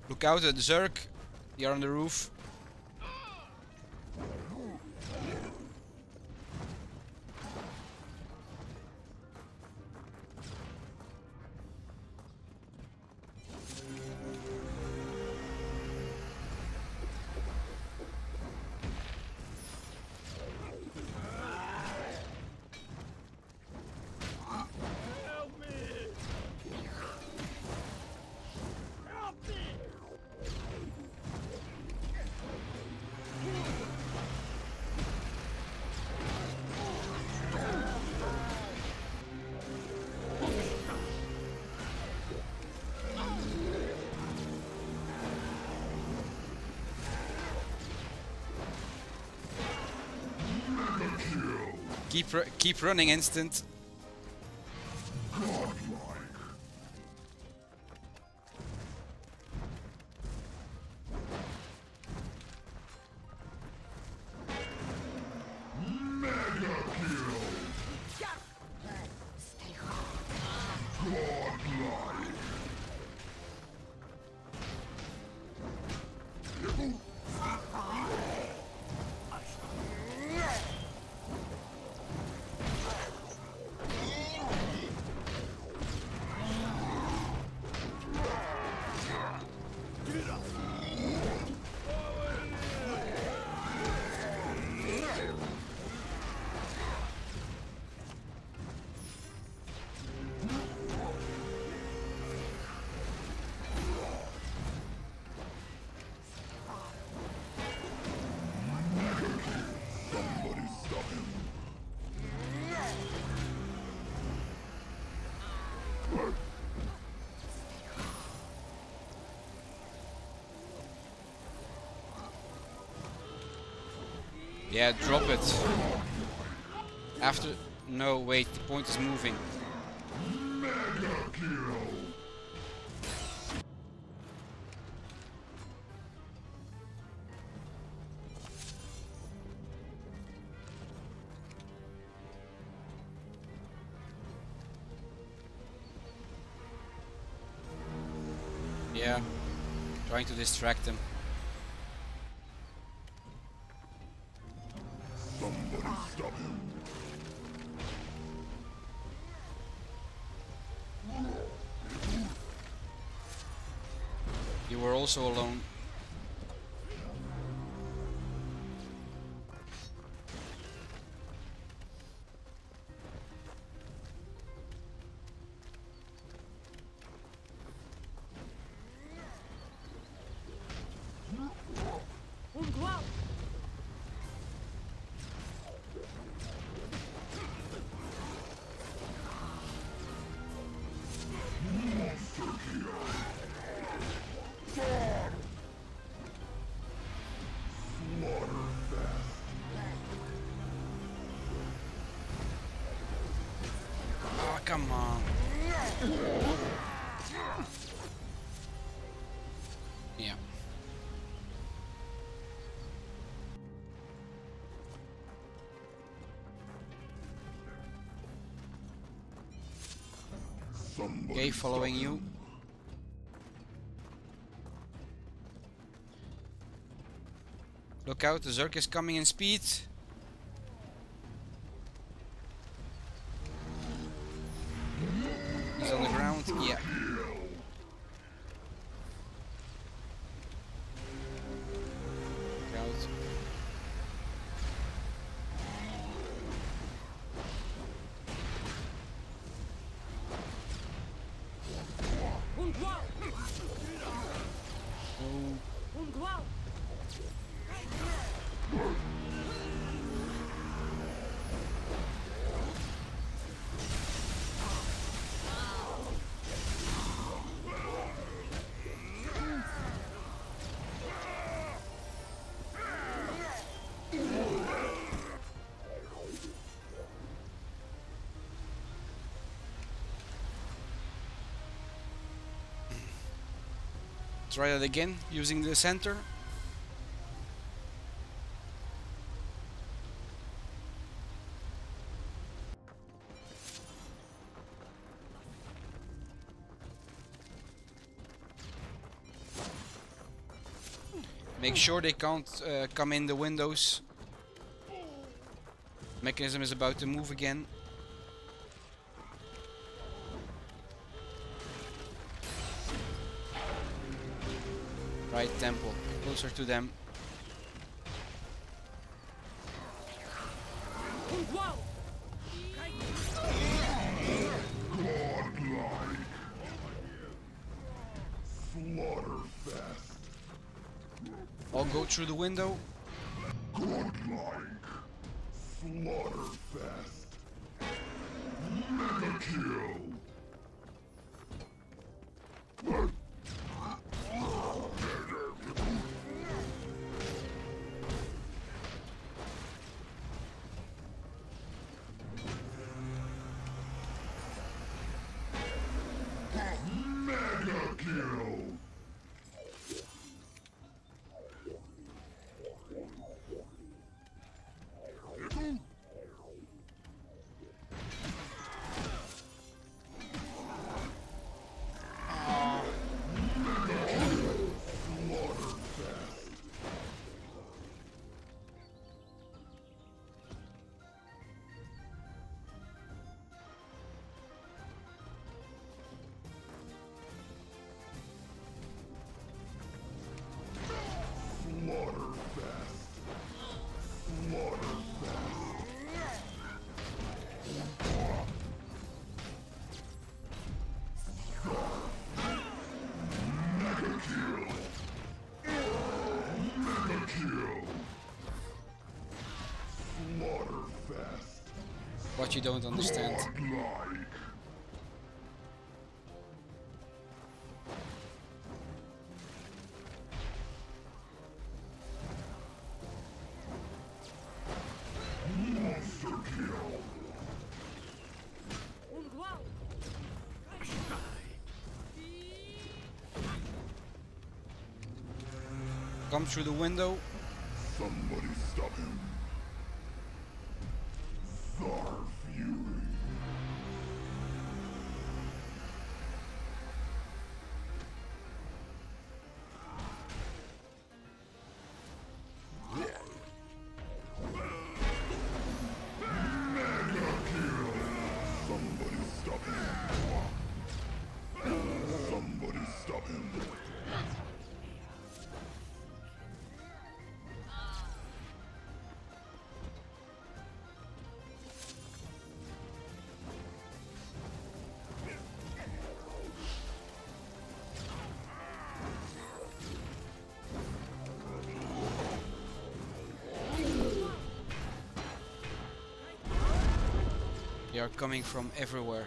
[SPEAKER 1] Look out at Zerg. They are on the roof. Keep running, instant. Yeah, drop it. After... No, wait, the point is moving.
[SPEAKER 2] Mega kill.
[SPEAKER 1] Yeah, trying to distract him.
[SPEAKER 2] Somebody stop him.
[SPEAKER 1] You were also alone. Oh, come on. Yeah.
[SPEAKER 2] Somebody
[SPEAKER 1] Okay, following
[SPEAKER 2] stop
[SPEAKER 1] you.
[SPEAKER 2] him.
[SPEAKER 1] Look out, the Zerg is coming in speed. He's on the ground. Yeah. Look out. Oh. Try that again, using the center. Make sure they can't come in the windows. Mechanism is about to move again. Right temple, closer to them.
[SPEAKER 2] Godlike. Slaughterfest.
[SPEAKER 1] I'll go through the window.
[SPEAKER 2] Godlike. Slaughterfest. Mega kill. Mega kill.
[SPEAKER 1] What you don't understand.
[SPEAKER 2] Godlike.
[SPEAKER 1] Come through the window.
[SPEAKER 2] Somebody stop him. Thar Fury. Mega kill. Somebody stop him. Somebody stop him.
[SPEAKER 1] They are coming from everywhere.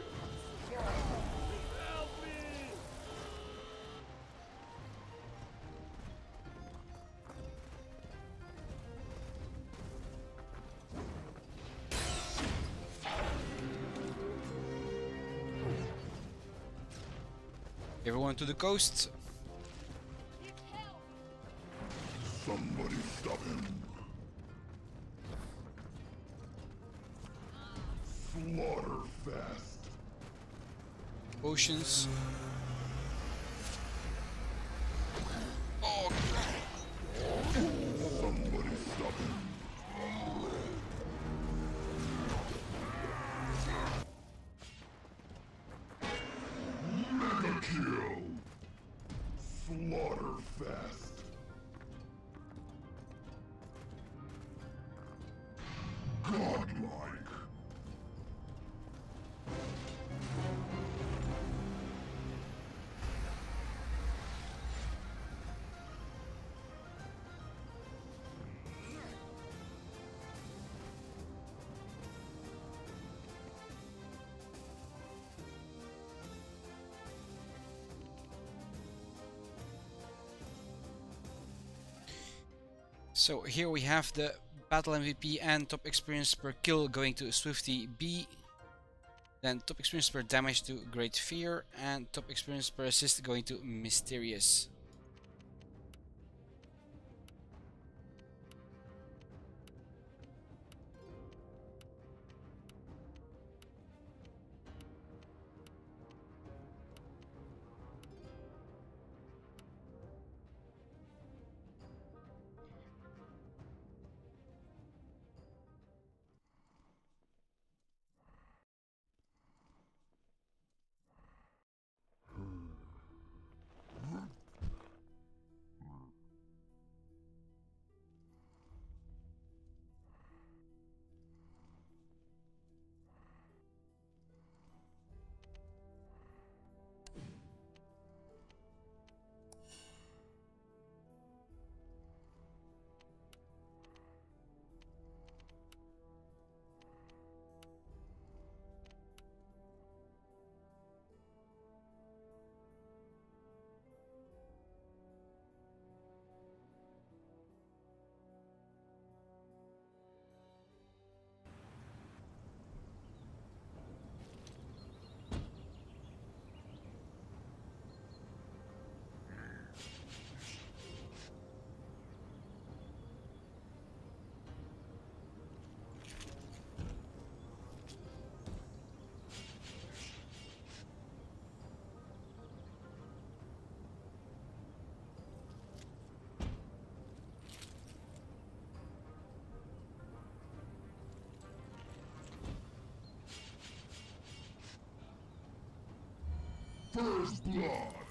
[SPEAKER 1] Everyone to the coast.
[SPEAKER 2] Somebody stop him. Slaughter fast.
[SPEAKER 1] Potions. Oh,
[SPEAKER 2] Somebody stop him. Mega kill. Slaughter fast. Godlike.
[SPEAKER 1] so here we have the battle MVP and top experience per kill going to Swifty B. Then top experience per damage to Great Fear and top experience per assist going to Mysterious.
[SPEAKER 2] First blood.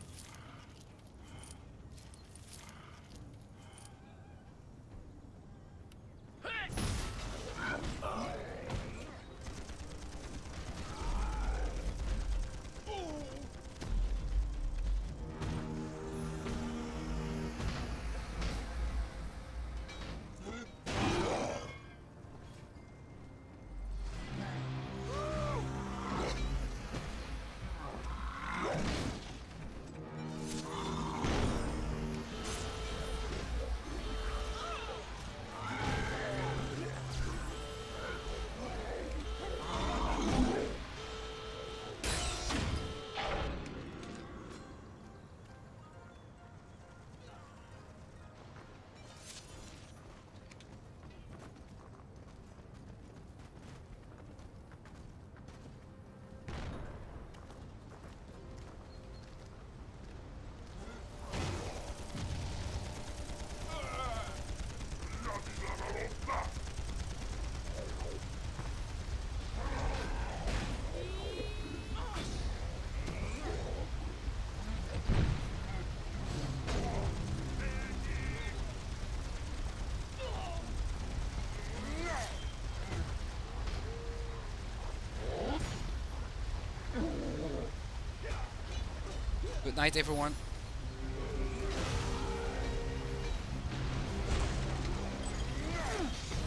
[SPEAKER 1] Good night, everyone.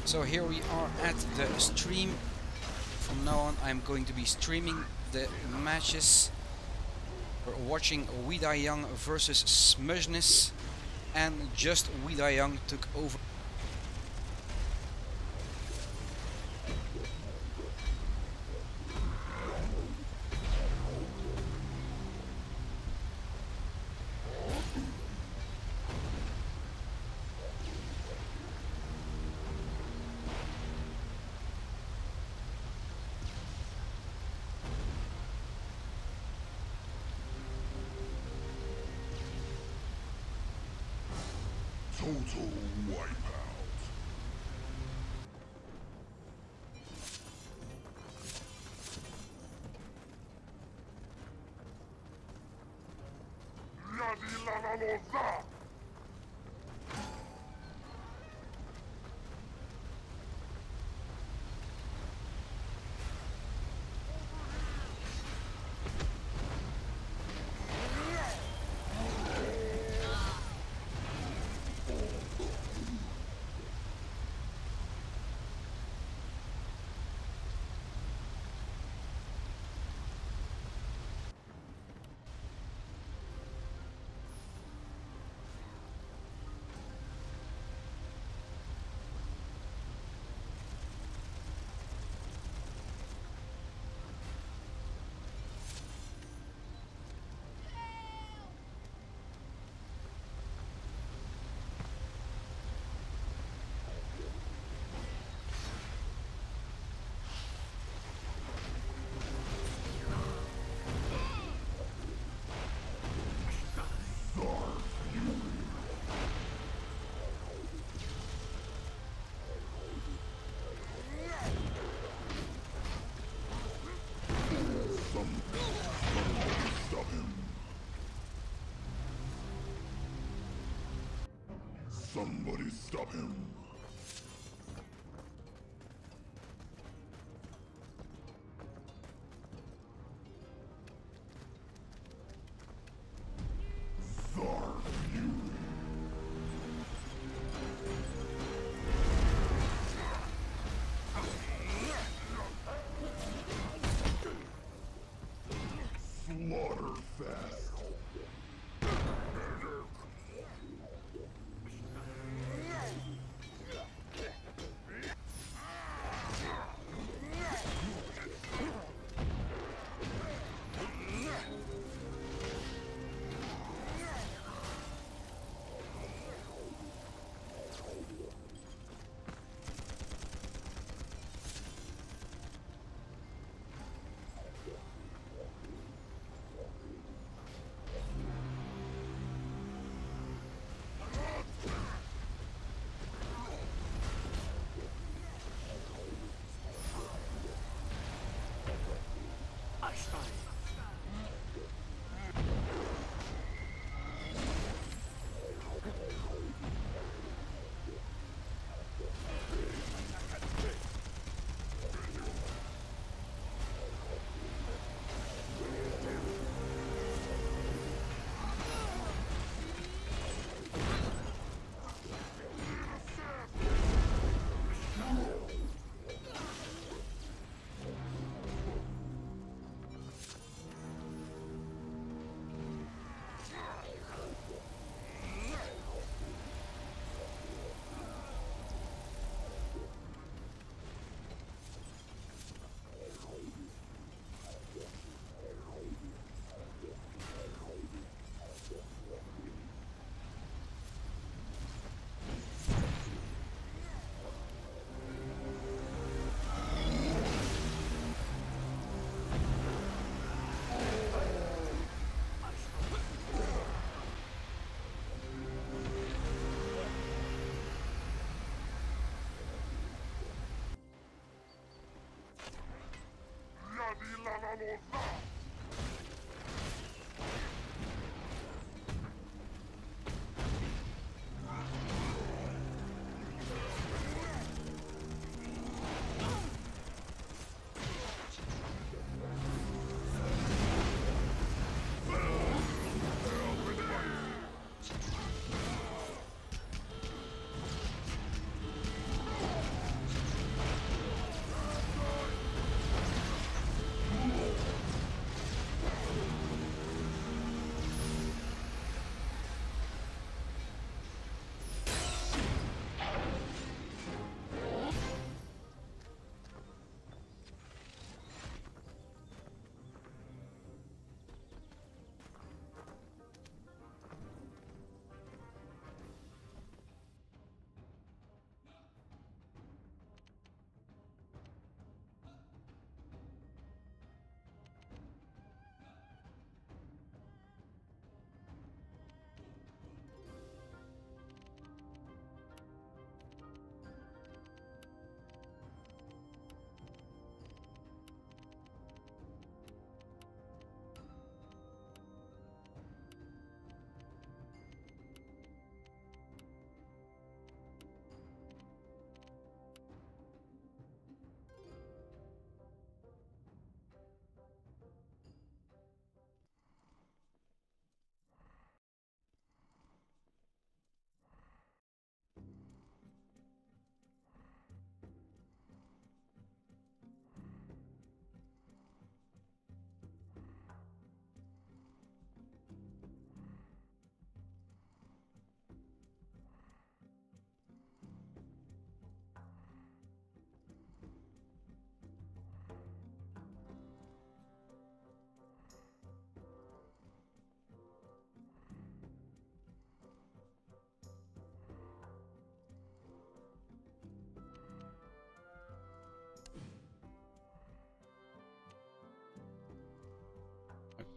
[SPEAKER 1] So here we are at the stream. From now on, I'm going to be streaming the matches. We're watching We Die Young versus Smudgeness, and just We Die Young took over.
[SPEAKER 2] Total wipeout. Yadi Lavaloza! Somebody stop him. Thar Fury. Slaughterfest.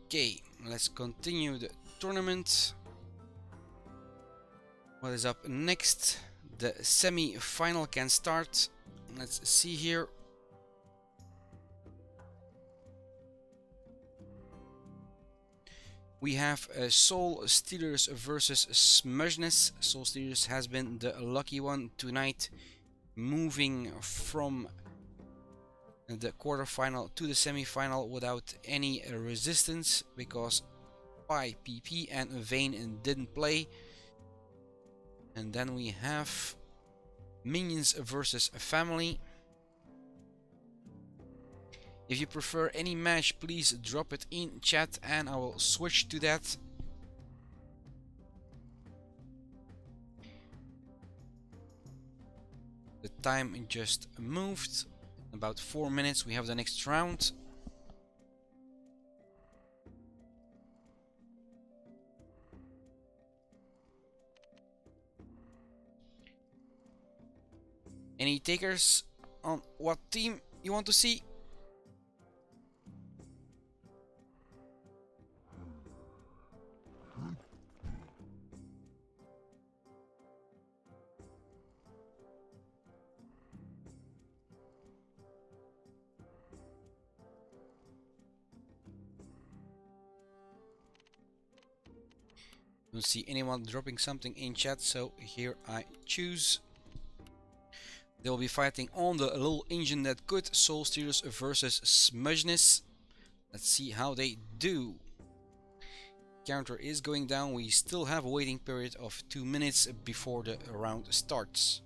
[SPEAKER 1] Okay, let's continue the tournament. What is up next? The semi-final can start. Let's see here. We have Soul Steelers versus Smugness. Soul Steelers has been the lucky one tonight, moving from the quarterfinal to the semi-final without any resistance, because Pi, PP and Vayne didn't play. And then we have Minions versus Family. If you prefer any match, please drop it in chat and I will switch to that. The time just moved. In about 4 minutes we have the next round. Any takers on what team you want to see? Don't see anyone dropping something in chat, so here I choose. They will be fighting on the little engine that could. Soul Steelers versus Smugness. Let's see how they do. Counter is going down. We still have a waiting period of 2 minutes before the round starts.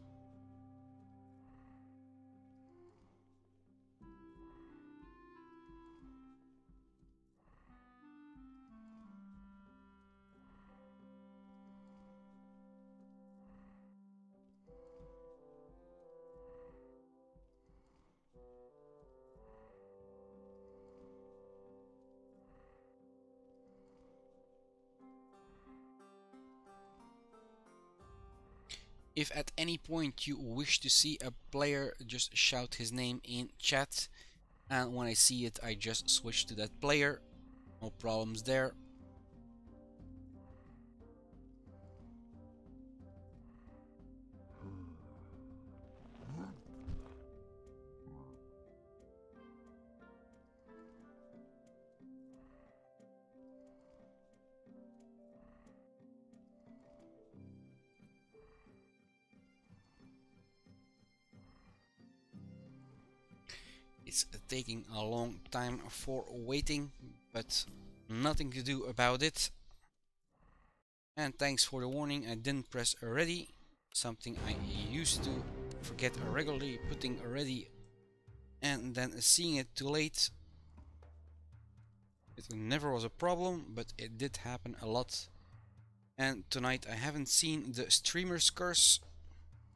[SPEAKER 1] If at any point you wish to see a player, just shout his name in chat, and when I see it I just switch to that player. No problems there. It's taking a long time for waiting, but nothing to do about it. And thanks for the warning, I didn't press ready, something I used to forget regularly, putting ready and then seeing it too late. It never was a problem, but it did happen a lot. And tonight I haven't seen the streamer's curse,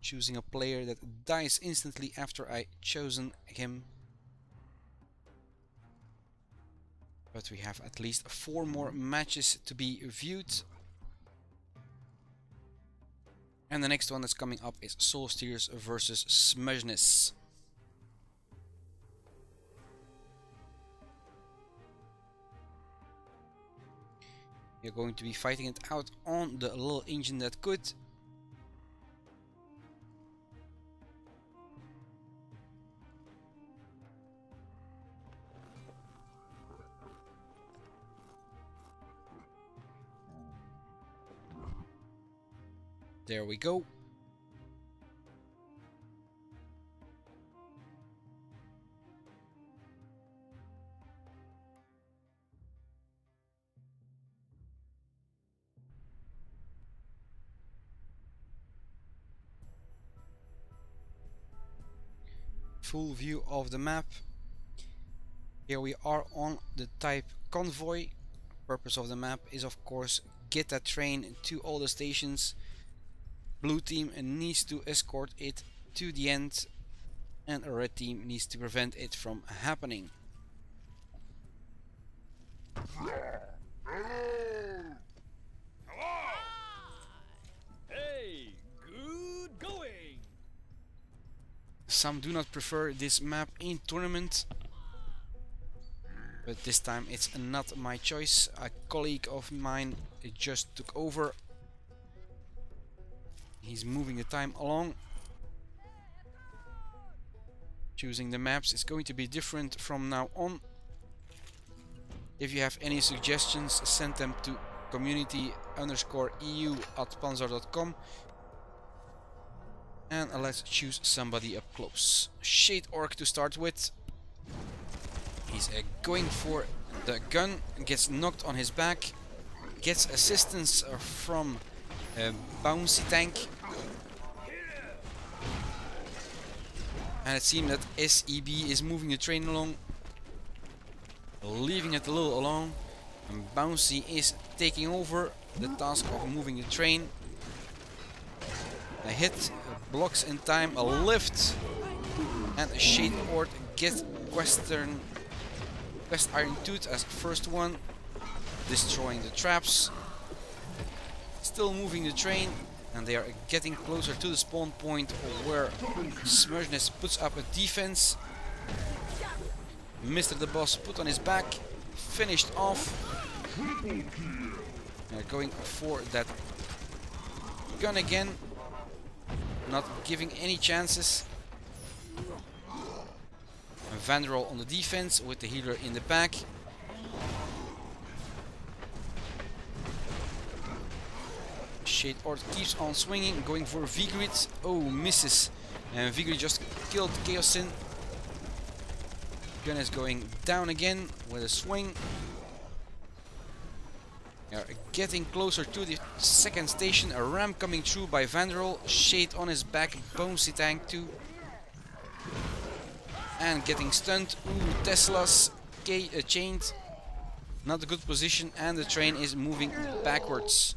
[SPEAKER 1] choosing a player that dies instantly after I chosen him. But we have at least 4 more matches to be viewed. And the next one that's coming up is Soul Steelers versus Smugness. We're going to be fighting it out on the little engine that could. There we go. Full view of the map. Here we are on the type convoy. Purpose of the map is of course get that train to all the stations. Blue team needs to escort it to the end, and a red team needs to prevent it from happening.
[SPEAKER 3] Hey, good going.
[SPEAKER 1] Some do not prefer this map in tournament. But this time it's not my choice. A colleague of mine just took over. He's moving the time along. Choosing the maps is going to be different from now on. If you have any suggestions, send them to community_eu@panzar.com. And let's choose somebody up close. Shade Orc to start with. He's going for the gun, gets knocked on his back, gets assistance from a bouncy tank. And it seems that SEB is moving the train along, leaving it a little alone. And Bouncy is taking over the task of moving the train. A hit, blocks in time, a lift, and a Shade Orc gets Quest Iron Tooth as first one, destroying the traps. Still moving the train, and they are getting closer to the spawn point where Smurgeness puts up a defense. Mr. the Boss put on his back, finished off. They're going for that gun again, not giving any chances. And Vandroll on the defense with the healer in the back. Shade Orc keeps on swinging, going for Vigrid. Oh, misses. And Vigrid just killed Chaosin. Gun is going down again with a swing. They are getting closer to the second station. A ram coming through by Vandroll. Shade on his back. Bonesy tank too. And getting stunned. Ooh, Tesla's chained. Not a good position, and the train is moving backwards.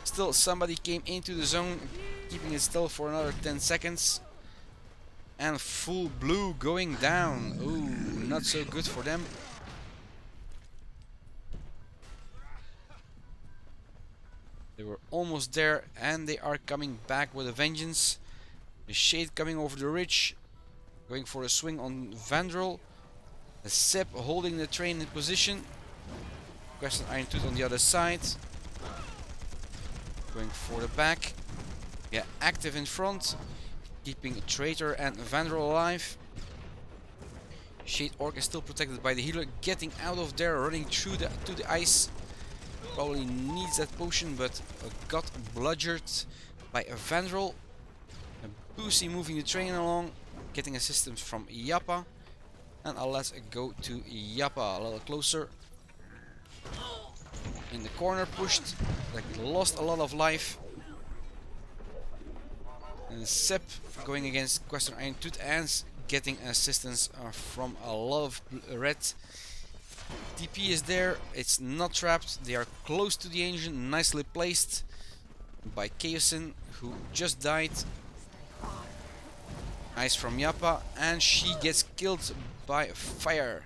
[SPEAKER 1] Still, somebody came into the zone, keeping it still for another 10 seconds. And full blue going down. Ooh, not so good for them. They were almost there, and they are coming back with a vengeance. The Shade coming over the ridge, going for a swing on Vandroll. The Sep holding the train in position. Quest Iron Tooth on the other side. Going for the back. Yeah, active in front. Keeping Traitor and Vandroll alive. Shade Orc is still protected by the healer. Getting out of there, running through to the ice. Probably needs that potion, but got bludgered by a Vandroll. Boosie moving the train along, getting assistance from Yappa. And let's go to Yappa a little closer. In the corner, pushed, like lost a lot of life. And Sep going against Quest Iron Tooth and getting assistance from a lot of red. TP is there, it's not trapped, they are close to the engine, nicely placed by Chaosin, who just died. Ice from Yappa, and she gets killed by fire.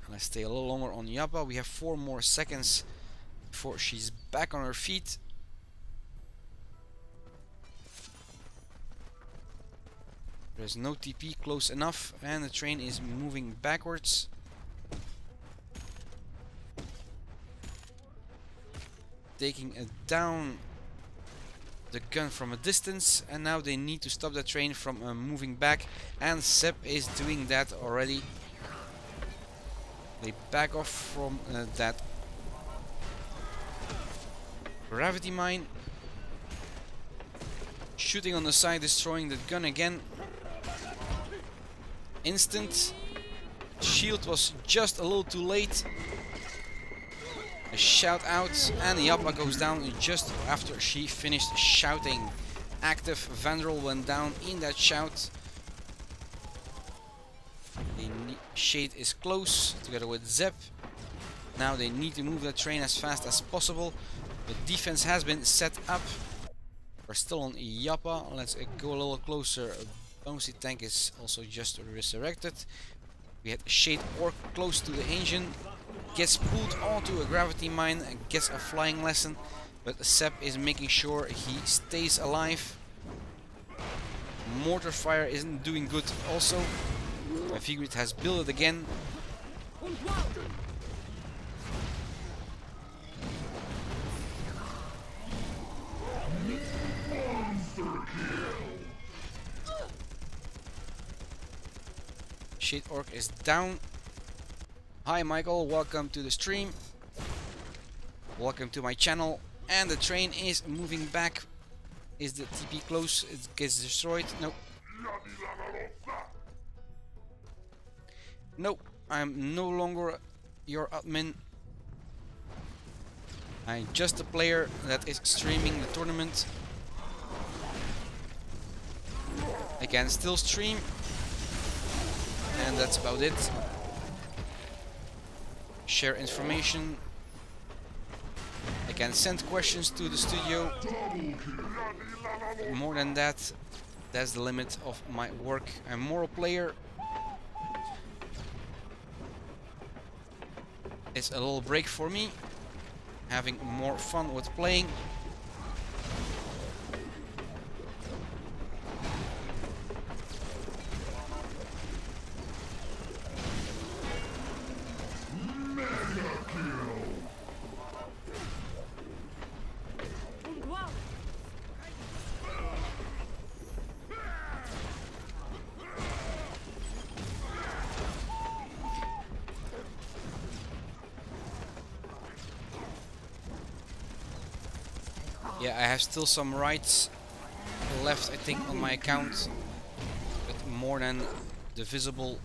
[SPEAKER 1] Let's stay a little longer on Yappa. We have 4 more seconds before she's back on her feet. There's no TP close enough, and the train is moving backwards. Taking down the gun from a distance, and now they need to stop the train from moving back, and Sep is doing that already. They back off from that gravity mine. Shooting on the side, destroying the gun again. Instant. Shield was just a little too late. A shout out, and Yappa goes down just after she finished shouting. Active Vandroll went down in that shout. Shade is close together with Zep. Now they need to move that train as fast as possible. The defense has been set up. We're still on Yappa. Let's go a little closer. Bouncy tank is also just resurrected. We had Shade Orc close to the engine. Gets pulled onto a gravity mine and gets a flying lesson. But Sep is making sure he stays alive. Mortar fire isn't doing good also. Vigrid has built it again. Shade Orc is down. Hi Michael, welcome to the stream. Welcome to my channel. And the train is moving back. Is the TP close? It gets destroyed. Nope. Nope. I'm no longer your admin. I'm just a player that is streaming the tournament. I can still stream. And that's about it. Share information. I can send questions to the studio. More than that, that's the limit of my work. I'm more a player. It's a little break for me. Having more fun with playing. Yeah, I have still some rights left, I think, on my account, but more than the visible.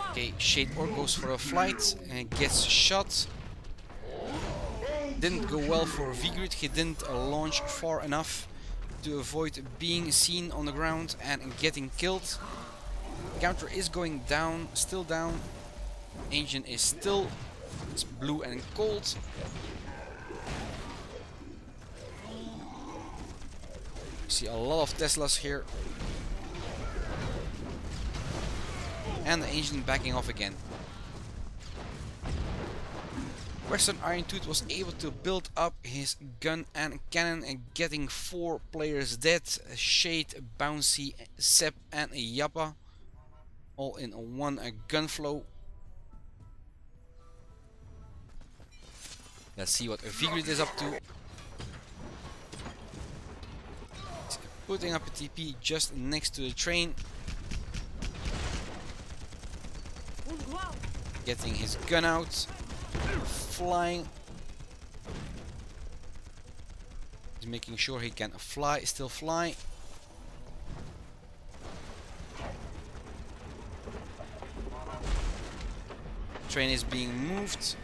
[SPEAKER 1] Okay, Shade Orc goes for a flight and gets shot. Didn't go well for Vigrid. He didn't launch far enough to avoid being seen on the ground and getting killed. Counter is going down, still down. Engine is still. It's blue and cold. See a lot of Teslas here. And the engine backing off again. Western Iron Tooth was able to build up his gun and cannon and getting 4 players dead. Shade, Bouncy, Sep and Yappa. All in one gun flow. Let's see what Vigrid is up to. He's putting up a TP just next to the train. Getting his gun out. Flying. He's making sure he can fly, still fly. Train is being moved.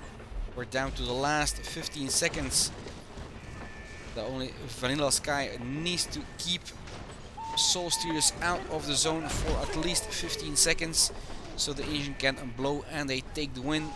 [SPEAKER 1] We're down to the last 15 seconds. The only Vanilla Sky needs to keep Soul Stealers out of the zone for at least 15 seconds so the engine can blow and they take the win.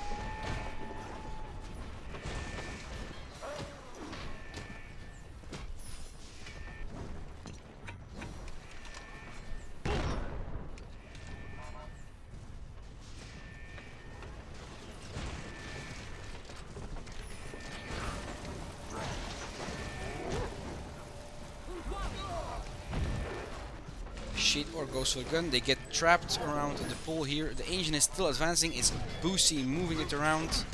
[SPEAKER 1] Shade Orc goes for the gun. They get trapped around the pole here. The engine is still advancing. It's Boosie moving it around.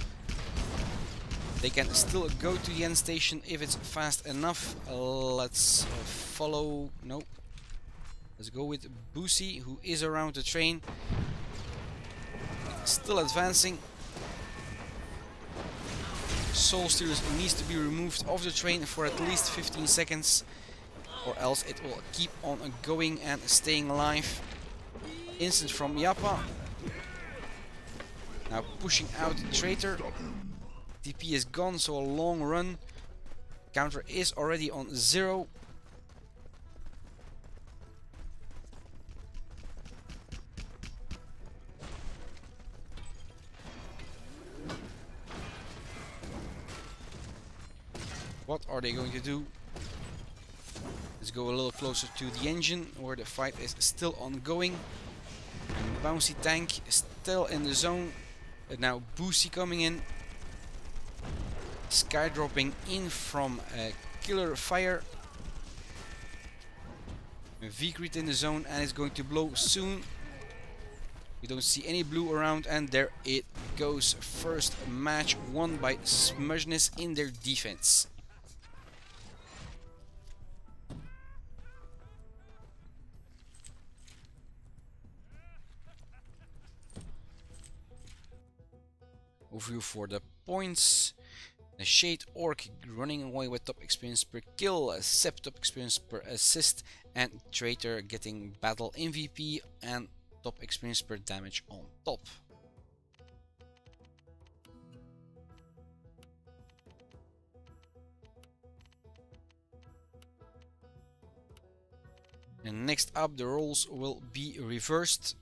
[SPEAKER 1] They can still go to the end station if it's fast enough. Let's follow. No. Let's go with Boosie, who is around the train. Still advancing. Soul Stealers needs to be removed off the train for at least 15 seconds. Or else it will keep on going and staying alive. Instant from Yappa. Now pushing out the traitor. TP is gone, so a long run. Counter is already on 0. What are they going to do? Let's go a little closer to the engine where the fight is still ongoing. And Bouncy Tank is still in the zone. And now Boosie coming in, sky dropping in from killer fire. V-Crit in the zone and it's going to blow soon. We don't see any blue around, and there it goes. First match won by Smugness in their defense. Overview for the points. The Shade Orc running away with top experience per kill, Sep top experience per assist, and Traitor getting battle MVP and top experience per damage on top. And next up, the roles will be reversed.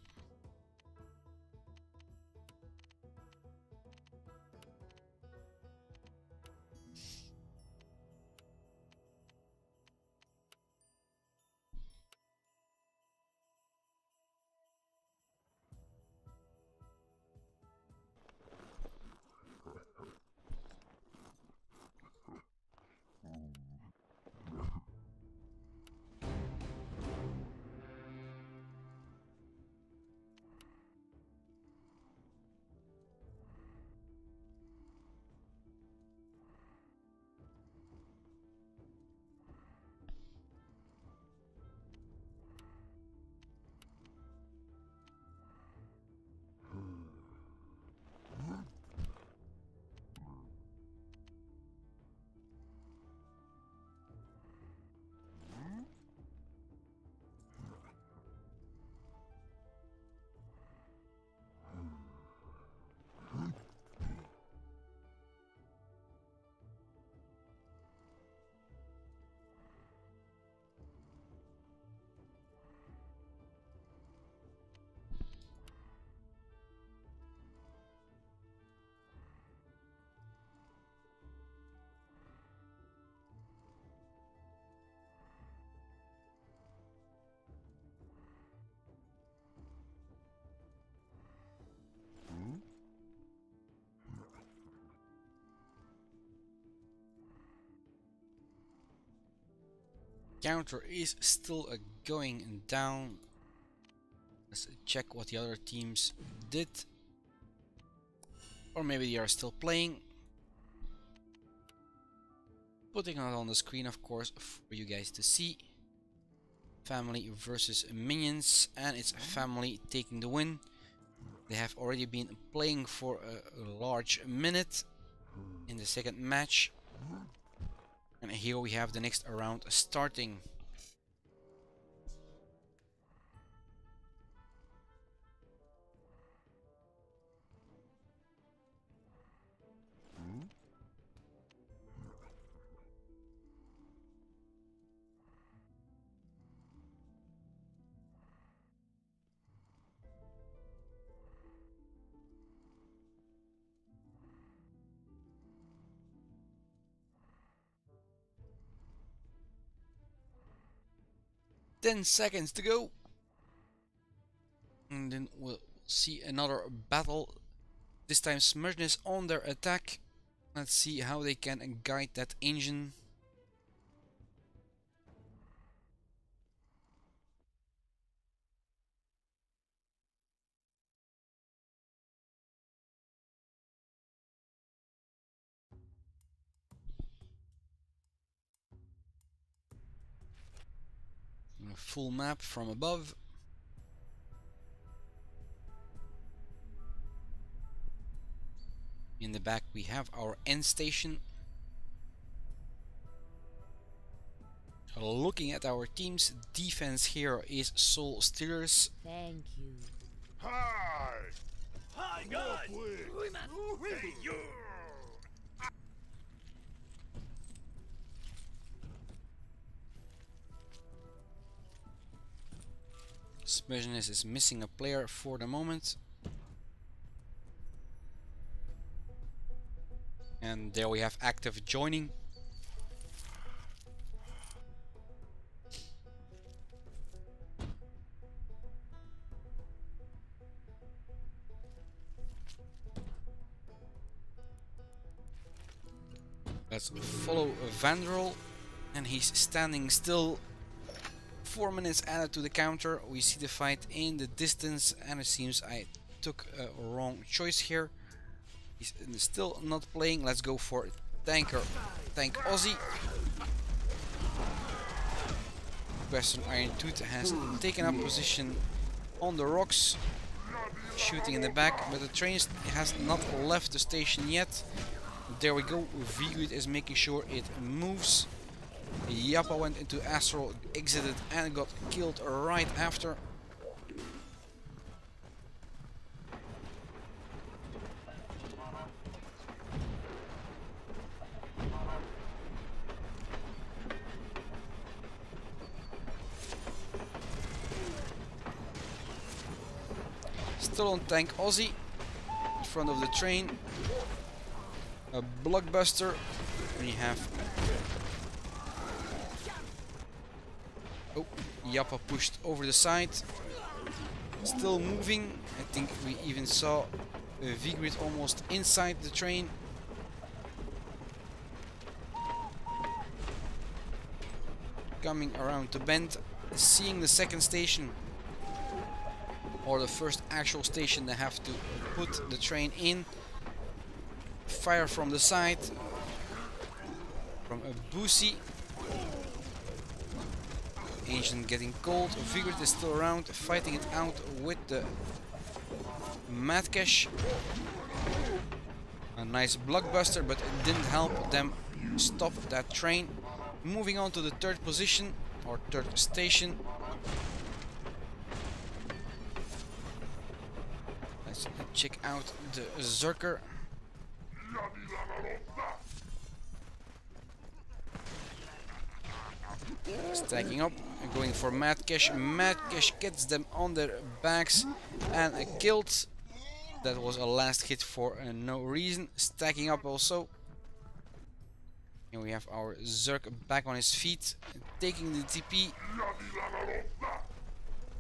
[SPEAKER 1] Counter is still going down. Let's check what the other teams did. Or maybe they are still playing. Putting it on the screen, of course, for you guys to see. Family versus minions, and it's family taking the win. They have already been playing for a large minute in the second match. And here we have the next round starting. Ten seconds to go. And then we'll see another battle. This time Smugness on their attack. Let's see how they can guide that engine. A full map from above. In the back we have our end station. Looking at our team's defense here is Soul Stealers.
[SPEAKER 4] Thank you.
[SPEAKER 2] Hi!
[SPEAKER 3] Hi,
[SPEAKER 2] No,
[SPEAKER 3] God!
[SPEAKER 2] please.
[SPEAKER 3] Hey, you!
[SPEAKER 1] Smugness is missing a player for the moment. And there we have active joining. Let's follow Vandrel, and he's standing still. 4 minutes added to the counter. We see the fight in the distance, and it seems I took a wrong choice here. He's still not playing. Let's go for Tank Aussie. Western Iron Tooth has taken up position on the rocks, shooting in the back, but the train has not left the station yet. There we go. Vigrid is making sure it moves. Yappa went into Astral, exited, and got killed right after. Still on Tank Aussie, in front of the train. A blockbuster. We have. Oh, Yappa pushed over the side. Still moving. I think we even saw Vigrid almost inside the train. Coming around the bend, seeing the second station. Or the first actual station they have to put the train in. Fire from the side. From a Boosie. Ancient getting cold. Vigrid is still around, fighting it out with the Madcash. A nice blockbuster, but it didn't help them stop that train. Moving on to the third position, or third station. Let's check out the Zerker. Stacking up and going for Madcash. Madcash gets them on their backs and killed. That was a last hit for no reason. Stacking up also. And we have our Zerk back on his feet, taking the TP.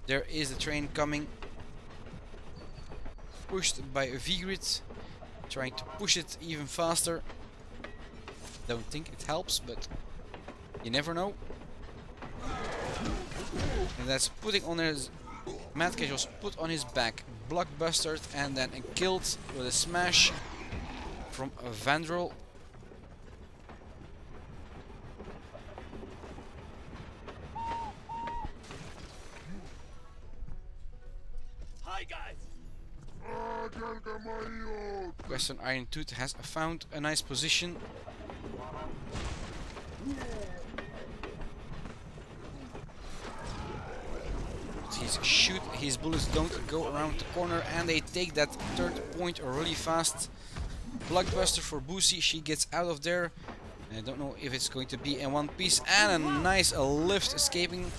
[SPEAKER 1] There is the train coming. Pushed by Vigrid. Trying to push it even faster. Don't think it helps, but you never know. And that's putting on his... Madcash was put on his back, blockbustered, and then killed with a smash from Vandrel.
[SPEAKER 3] Hi guys.
[SPEAKER 1] Western Iron Tooth has found a nice position. His bullets don't go around the corner, and they take that third point really fast. Blockbuster for Boosie, she gets out of there. I don't know if it's going to be in one piece, and a nice lift escaping.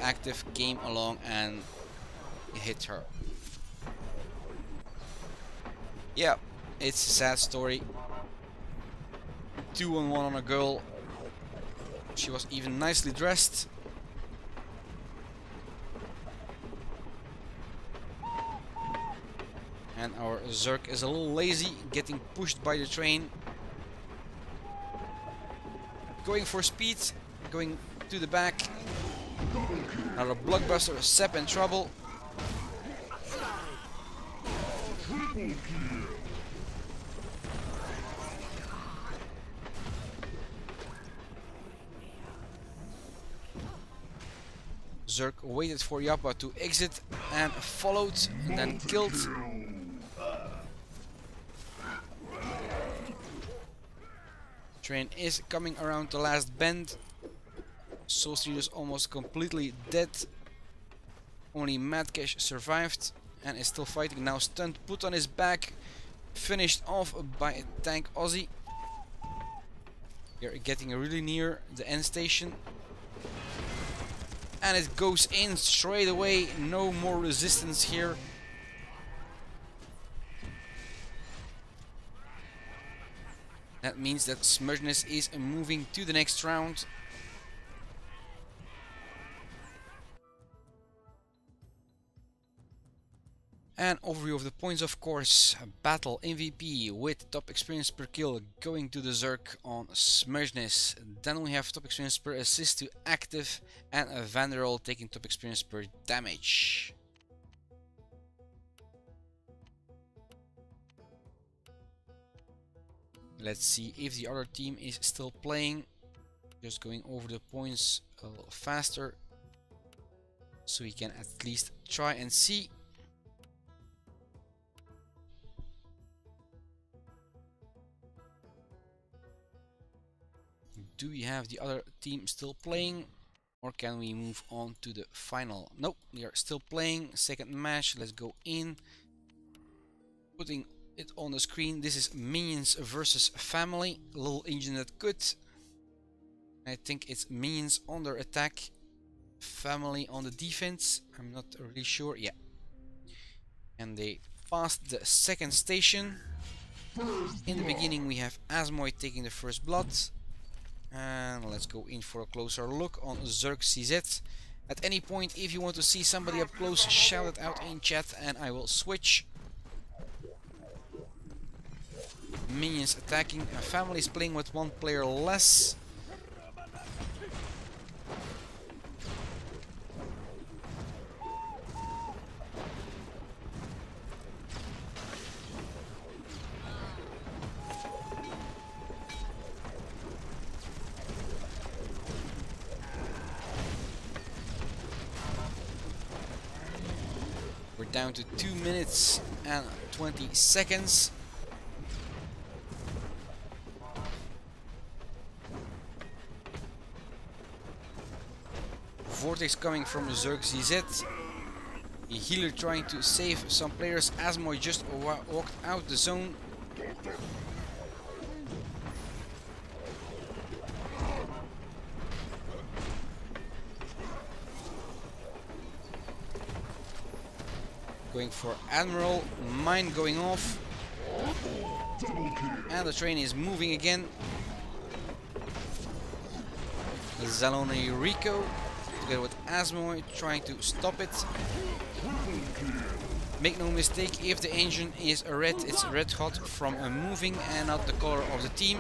[SPEAKER 1] Active came along and hit her. Yeah, it's a sad story. 2-on-1 on a girl. She was even nicely dressed. And our Zerk is a little lazy, getting pushed by the train. Going for speed, going to the back. Another blockbuster, Sepp in trouble. Zerk waited for Yappa to exit and followed and then killed. Train is coming around the last bend. Soul Stealer is almost completely dead. Only Madcash survived and is still fighting. Now stunned, put on his back, finished off by a Tank Aussie. We're getting really near the end station. And it goes in straight away. No more resistance here. That means that Smudgeness is moving to the next round. And overview of the points, of course. Battle MVP with top experience per kill going to the Zerg on Smergeness. Then we have top experience per assist to active, and a Vanderol taking top experience per damage. Let's see if the other team is still playing. Just going over the points a little faster, so we can at least try and see. Do we have the other team still playing, or can we move on to the final? Nope, they are still playing. Second match, let's go in. Putting it on the screen. This is Minions versus Family. A little engine that could. I think it's Minions on their attack, Family on the defense. I'm not really sure. Yeah. And they passed the second station. In the beginning we have Asmoy taking the first blood. And let's go in for a closer look on Zerg CZ. At any point, if you want to see somebody up close, shout it out in chat and I will switch. Minions attacking, a Family is playing with one player less. We're down to 2 minutes and 20 seconds. Vortex coming from Zerg ZZ. A healer trying to save some players. Asmoy just walked out the zone. Going for Admiral, mine going off. And the train is moving again. Zalone Rico together with Asmoy trying to stop it. Make no mistake, if the engine is red, it's red hot from moving and not the color of the team.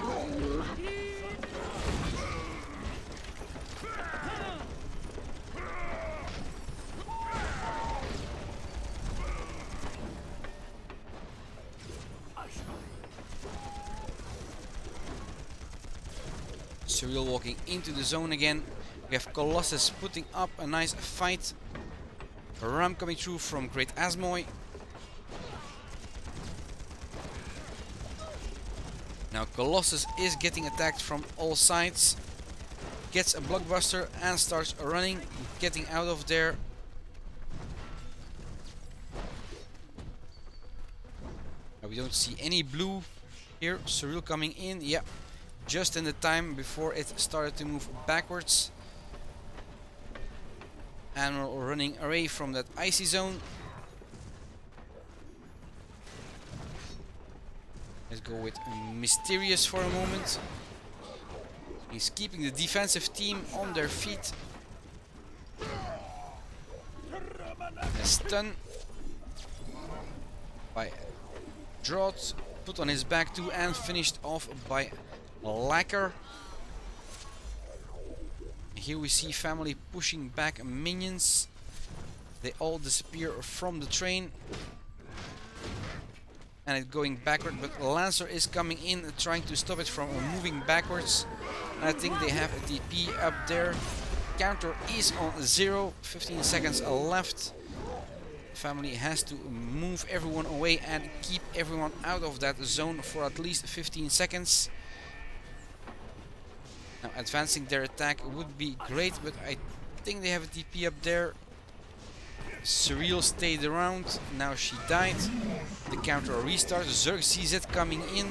[SPEAKER 1] Surreal walking into the zone again. We have Colossus putting up a nice fight. A ram coming through from Great Asmoy. Now Colossus is getting attacked from all sides. Gets a blockbuster and starts running, getting out of there. Now we don't see any blue here. Surreal coming in, yeah. Just in the time before it started to move backwards. And we're running away from that icy zone. Let's go with Mysterious for a moment. He's keeping the defensive team on their feet. A stun by Drought, put on his back too, and finished off by Lacquer. Here we see Family pushing back minions. They all disappear from the train. And it's going backward, but Lancer is coming in trying to stop it from moving backwards. And I think they have a DP up there. Counter is on 0, 15 seconds left. Family has to move everyone away and keep everyone out of that zone for at least 15 seconds. Now advancing their attack would be great, but I think they have a DP up there. Surreal stayed around, now she died. The counter restarts, Zerg CZ coming in.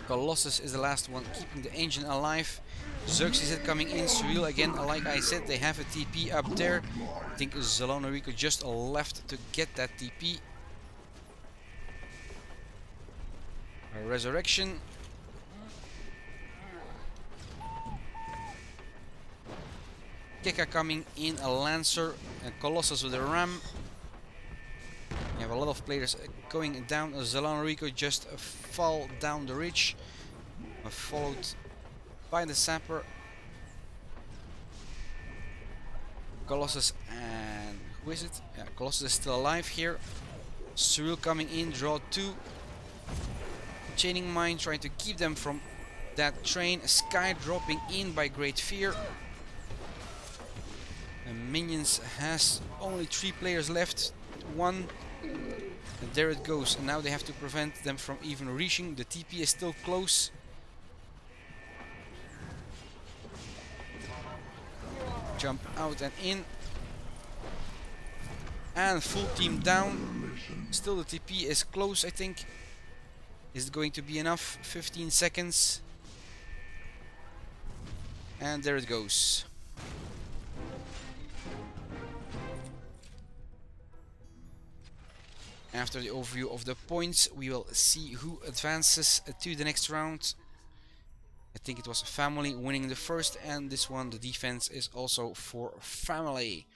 [SPEAKER 1] Colossus is the last one keeping the engine alive. Zerg CZ coming in, Surreal again, like I said, they have a TP up there. I think Zalona Rico just left to get that TP. A resurrection. Keka coming in, a Lancer, a Colossus with a Ram. You have a lot of players going down. Zelano Rico just fall down the ridge, followed by the Sapper. Colossus and who is it? Yeah, Colossus is still alive here. Cyril coming in, draw 2. Chaining Mine trying to keep them from that train. Sky dropping in by Great Fear. And Minions has only 3 players left. 1. And there it goes. And now they have to prevent them from even reaching. The TP is still close. Jump out and in. And full team down. Still the TP is close, I think. Is it going to be enough? 15 seconds. And there it goes. After the overview of the points, we will see who advances to the next round. I think it was Family winning the first, and this one, the defense, is also for Family.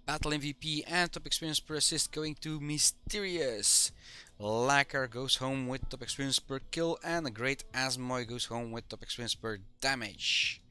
[SPEAKER 1] Battle MVP and top experience per assist going to Mysterious. Lacquer goes home with top experience per kill, and a Great Asmoy goes home with top experience per damage.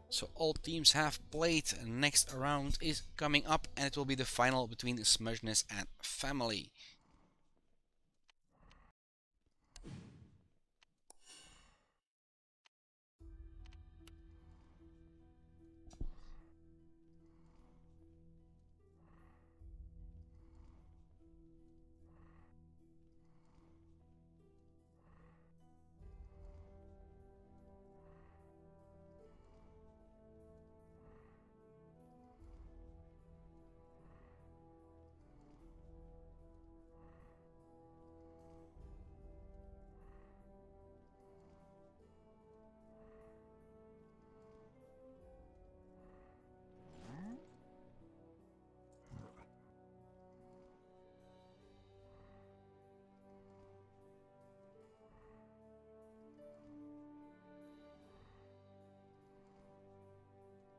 [SPEAKER 1] So all teams have played. Next round is coming up, and it will be the final between Smudgeness and Family.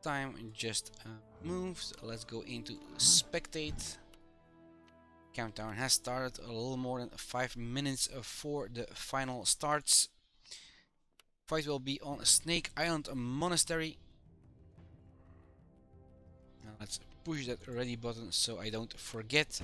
[SPEAKER 1] Time just moved. Let's go into spectate. Countdown has started. A little more than 5 minutes for the final starts. Fight will be on Snake Island Monastery. Now let's push that ready button so I don't forget.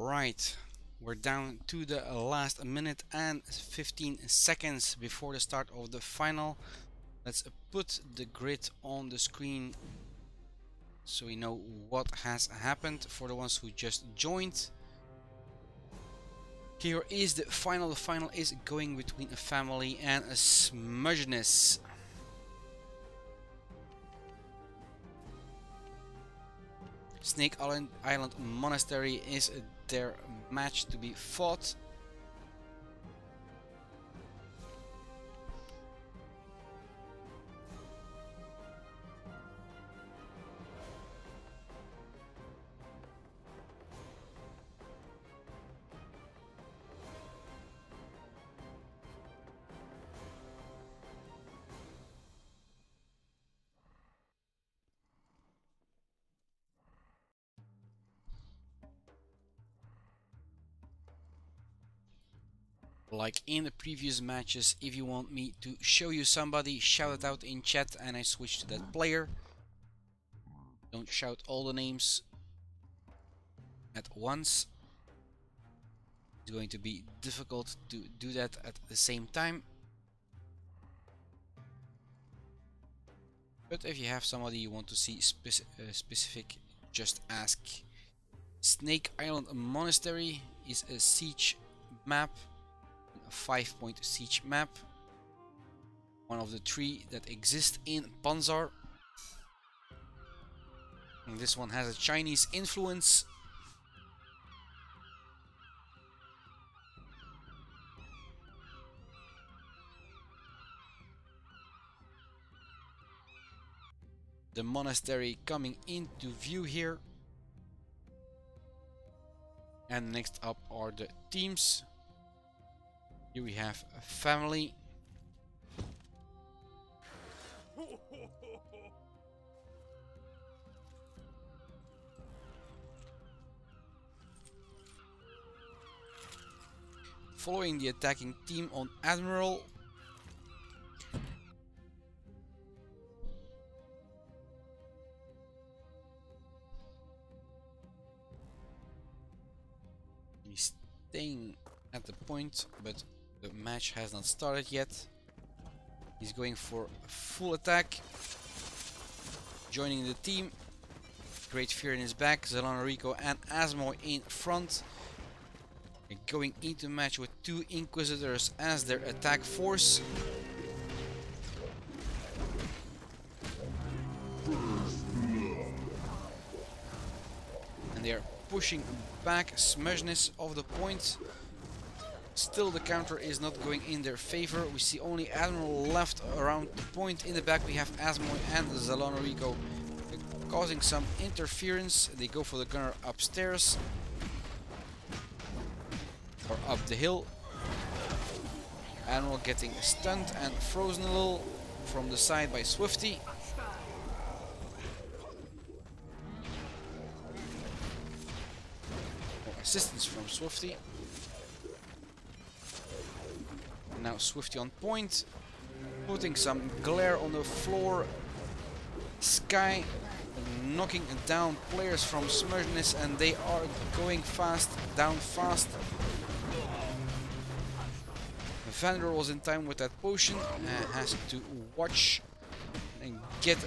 [SPEAKER 1] Right, we're down to the last minute and 15 seconds before the start of the final. Let's put the grid on the screen so we know what has happened for the ones who just joined. Here is the final. The final is going between a family and a smudgeness. Snake Island Monastery is their match to be fought. Like in the previous matches, if you want me to show you somebody, shout it out in chat and I switch to that player. Don't shout all the names at once. It's going to be difficult to do that at the same time. But if you have somebody you want to see specific, just ask. Snake Island Monastery is a siege map. A 5-point siege map, one of the 3 that exist in Panzar, and this one has a Chinese influence. The monastery coming into view here, and next up are the teams. Here we have a family. Following the attacking team on Admiral. He's staying at the point, but the match has not started yet. He's going for a full attack. Joining the team. Great Fear in his back. Zelano Rico and Asmo in front. Going into match with 2 Inquisitors as their attack force. And they are pushing back Smudgeness of the point. Still the counter is not going in their favor. We see only Admiral left around the point. In the back we have Asmoy and Zelano Rico causing some interference. They go for the gunner upstairs. Or up the hill. Admiral getting stunned and frozen a little from the side by Swifty. Assistance from Swifty. Now Swifty on point, putting some glare on the floor. Sky knocking down players from Smudgeness, and they are going fast, down fast. Vander was in time with that potion, has to watch and get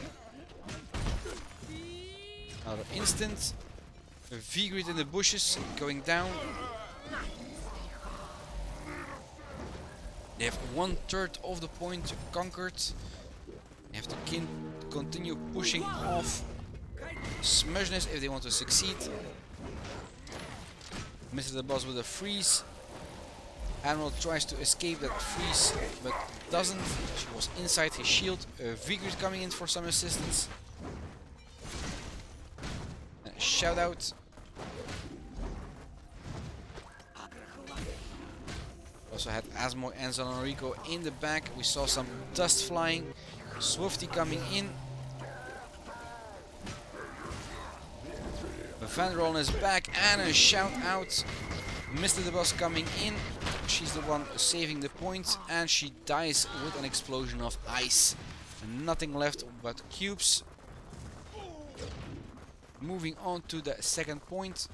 [SPEAKER 1] another instant. A V-grid in the bushes, going down. They have 1/3 of the point conquered. They have to continue pushing off Smudgeness if they want to succeed. Misses the boss with a freeze. Admiral tries to escape that freeze, but doesn't. She was inside his shield. V-grid coming in for some assistance. Shout out. Also had Asmo and Zelano Rico in the back. We saw some dust flying. Swifty coming in. Vander on his back and a shout out. Mr. the Boss coming in. She's the one saving the point, and she dies with an explosion of ice. Nothing left but cubes. Moving on to the second point.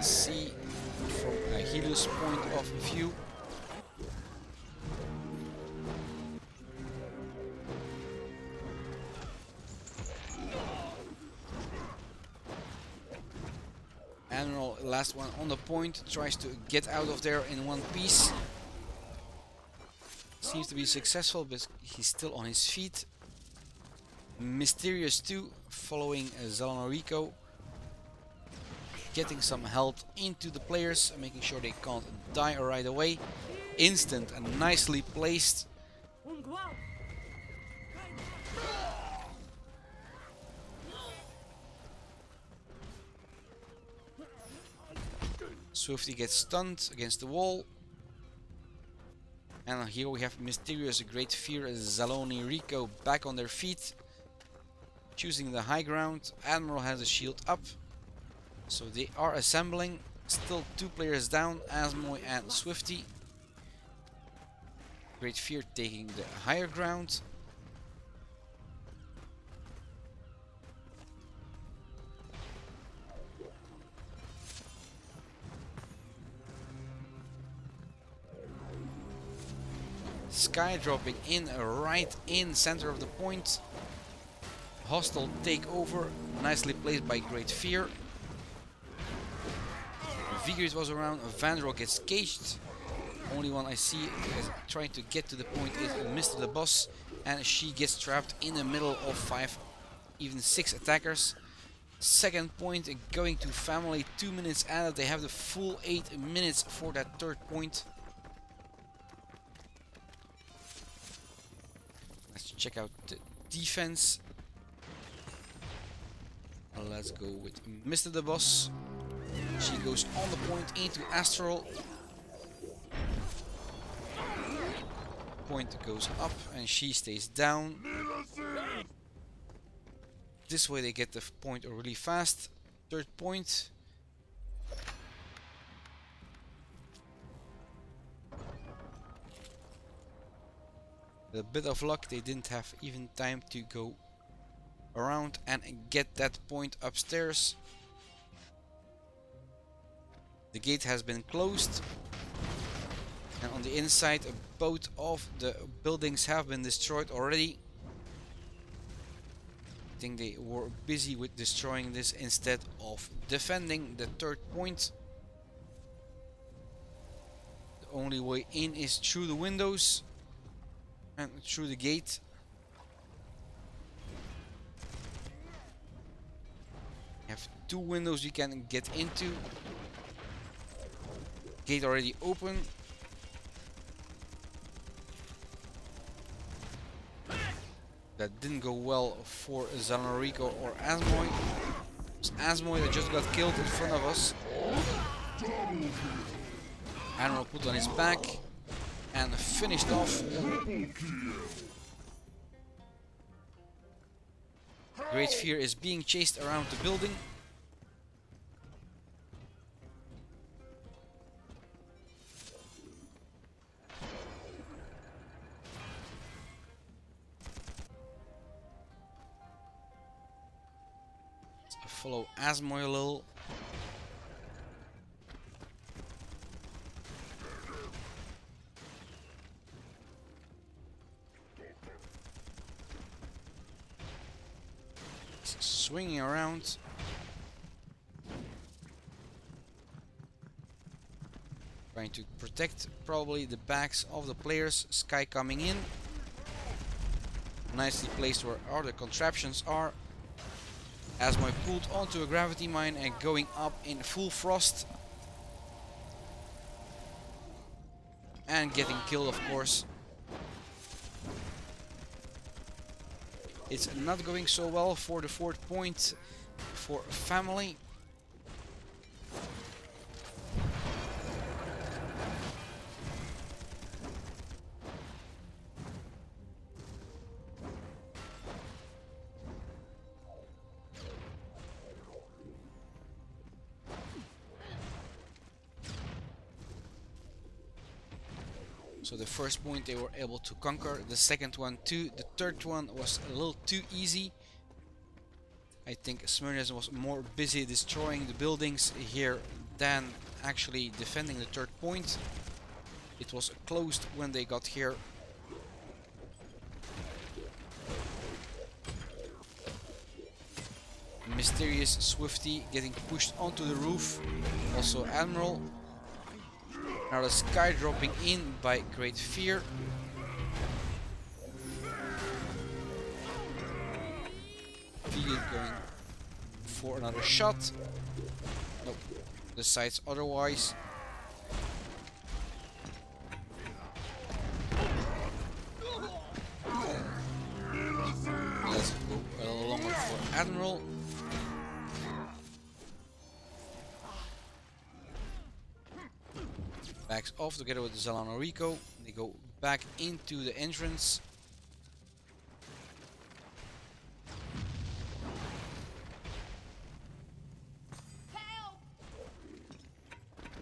[SPEAKER 1] see from a Helios point of view. Admiral, last one on the point, tries to get out of there in one piece. Seems to be successful, but he's still on his feet. Mysterious too, following Zalonarico, getting some health into the players, making sure they can't die right away. Instant and nicely placed. Swifty gets stunned against the wall. And here we have Mysterious, Great Fear, Zaloni, Rico back on their feet. Choosing the high ground. Admiral has a shield up. So they are assembling. Still 2 players down, Asmoy and Swifty. Great Fear taking the higher ground. Sky dropping in right in center of the point. Hostile takeover, nicely placed by Great Fear. Vigrid was around, Vandrow gets caged. Only one I see is trying to get to the point is Mr. the Boss, and she gets trapped in the middle of 5, even 6 attackers. Second point going to family, 2 minutes added. They have the full 8 minutes for that third point. Let's check out the defense. Let's go with Mr. the Boss. She goes on the point into Astral. Point goes up and she stays down. This way they get the point really fast. Third point. With a bit of luck, they didn't have even time to go around and get that point upstairs. The gate has been closed, and on the inside both of the buildings have been destroyed already. I think they were busy with destroying this instead of defending the third point. The only way in is through the windows and through the gate. You have 2 windows you can get into. Gate already open. That didn't go well for Zalonarico or Asmoy. It's Asmoy that just got killed in front of us. Admiral put on his back and finished off. Great Fear is being chased around the building. Follow Asmoy a little. Swinging around. Trying to protect probably the backs of the players. Sky coming in. Nicely placed where all the contraptions are. Asmoy pulled onto a gravity mine and going up in full frost. And getting killed, of course. It's not going so well for the fourth point for family. So the first point they were able to conquer, the second one too, the third one was a little too easy. I think Smyrna was more busy destroying the buildings. Here than actually defending the third point. It was closed when they got here. Mysterious Swifty getting pushed onto the roof. Also Admiral. Now the Sky dropping in by Great Fear. Vegan going for another shot. Nope. Decides otherwise. Let's go a little longer for Admiral. Backs off together with Zalano Rico. They go back into the entrance.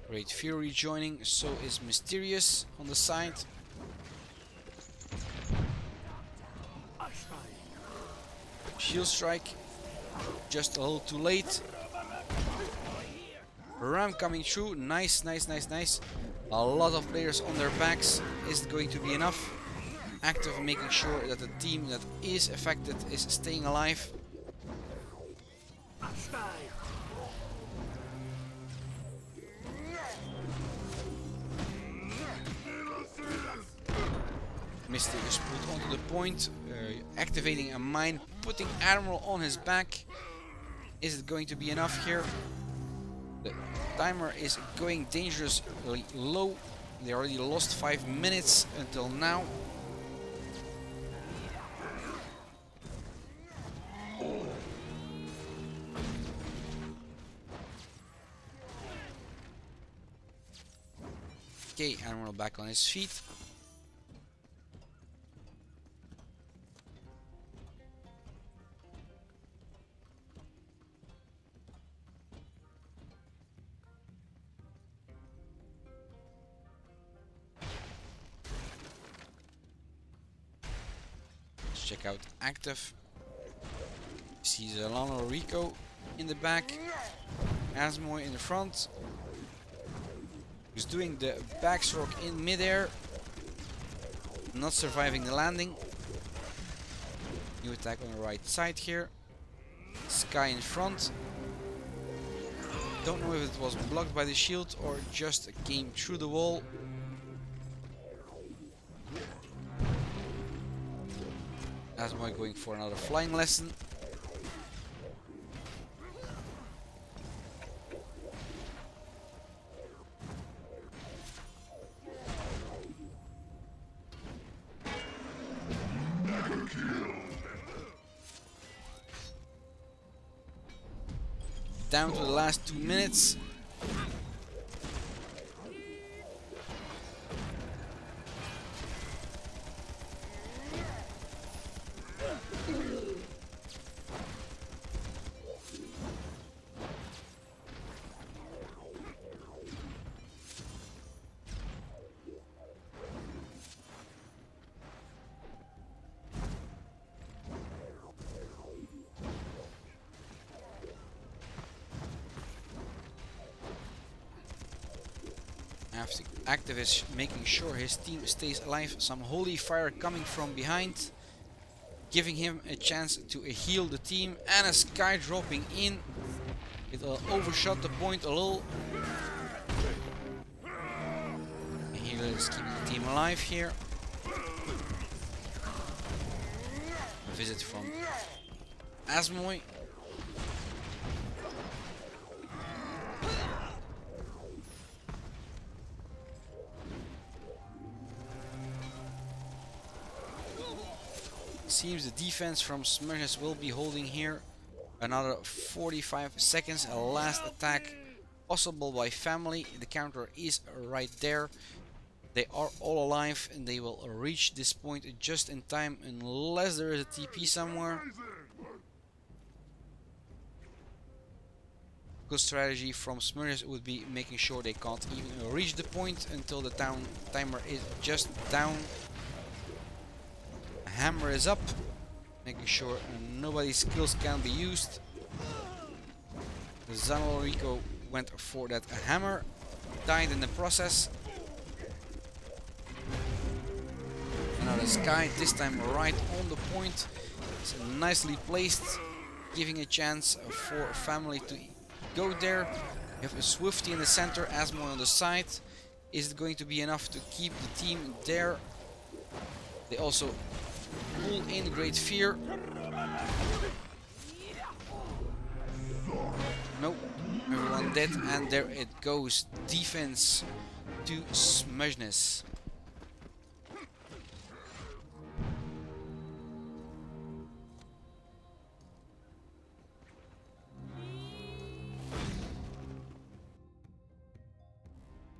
[SPEAKER 1] Great Fury joining, so is Mysterious on the side. Shield strike, just a little too late. Ram coming through, nice, nice, nice, nice. A lot of players on their backs. Is it going to be enough? Active making sure that the team that is affected is staying alive. Mysterious put onto the point, activating a mine, putting Admiral on his back. Is it going to be enough here? The timer is going dangerously low. They already lost 5 minutes until now. Okay, Admiral back on his feet. Check out active. See Zalano Rico in the back. Asmoy in the front. He's doing the backstroke in midair. Not surviving the landing. New attack on the right side here. Sky in front. Don't know if it was blocked by the shield or just came through the wall. Asmoy going for another flying lesson. Down to the last 2 minutes. Activist making sure his team stays alive. Some holy fire coming from behind, giving him a chance to heal the team, and a Sky dropping in. It overshot the point a little. And he is keeping the team alive here. A visit from Asmoy. Seems the defense from Smurfs will be holding here. Another 45 seconds. A last attack possible by family. The counter is right there. They are all alive and they will reach this point just in time unless there is a TP somewhere. Good strategy from Smurfs would be making sure they can't even reach the point until the timer is just down. Hammer is up, making sure nobody's skills can be used. Zalano Rico went for that hammer, died in the process. Another Sky, this time right on the point. It's nicely placed, giving a chance for family to go there. You have a Swifty in the center, Asmoy on the side. Is it going to be enough to keep the team there? They also pull in Great Fear. Nope, everyone dead, and there it goes. Defense to Smugness.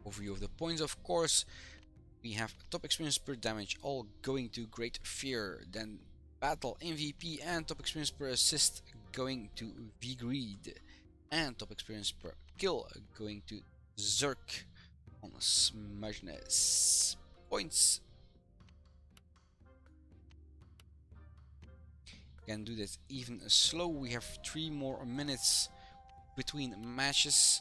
[SPEAKER 1] Overview of the points, of course. We have top experience per damage, all going to Great Fear. Then battle MVP and top experience per assist going to V-Greed. And top experience per kill going to Zerk on Smugness. Points. Can do that even slow. We have 3 more minutes between matches.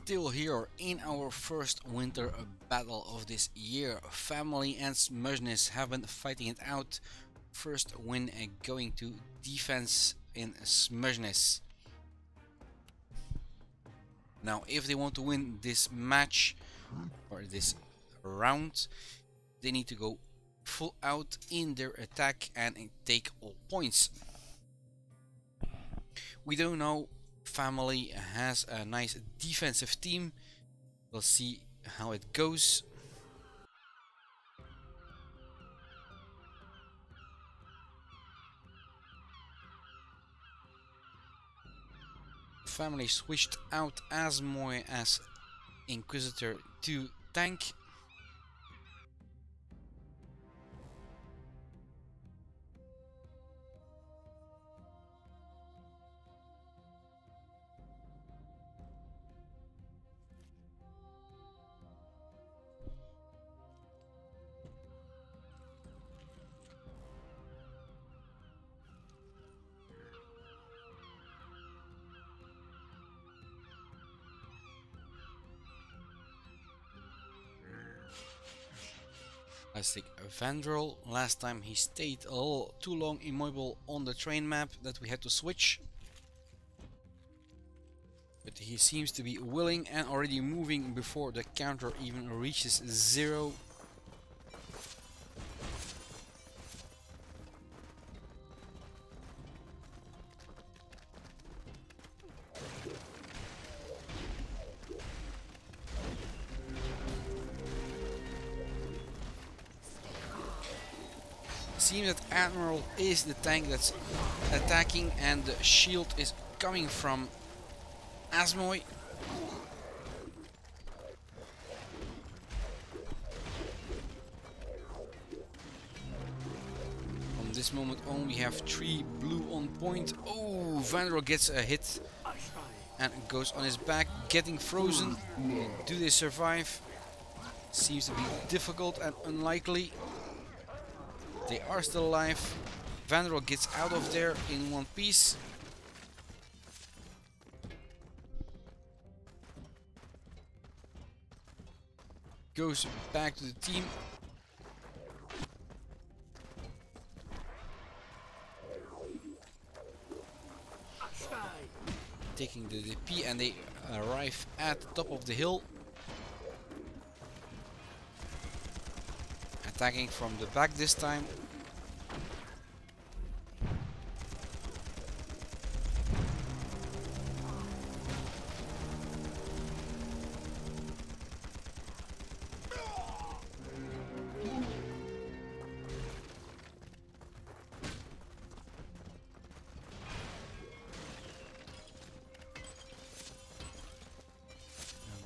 [SPEAKER 1] Still here in our first winter battle of this year. Family and Smugness have been fighting it out. First win going to defense in Smugness. Now if they want to win this match or this round, they need to go full out in their attack and take all points. We don't know. Family has a nice defensive team. We'll see how it goes. Family switched out Asmoy as Inquisitor to tank. Let's take Vandrel. Last time he stayed a little too long immobile on the train map that we had to switch. But he seems to be willing and already moving before the counter even reaches 0. Seems that Admiral is the tank that's attacking and the shield is coming from Asmoy. From this moment on we have 3 blue on point. Oh, Vandal gets a hit and goes on his back, getting frozen. Do they survive? Seems to be difficult and unlikely. They are still alive. Vandal gets out of there in one piece. Goes back to the team. Taking the DP and they arrive at the top of the hill. Attacking from the back this time.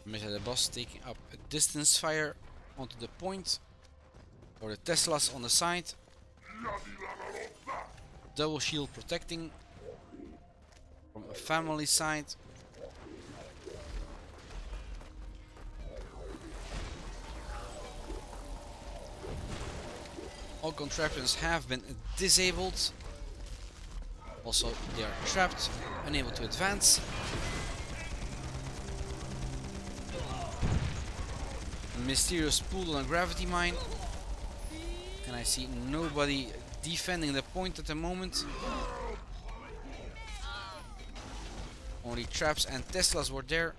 [SPEAKER 1] Meta the boss taking up a distance fire onto the point. Or the Teslas on the side. Double shield protecting from a family side. All contraptions have been disabled. Also they are trapped, unable to advance. Mysterious pulled on a gravity mine. And I see nobody defending the point at the moment. Only traps and Teslas were there.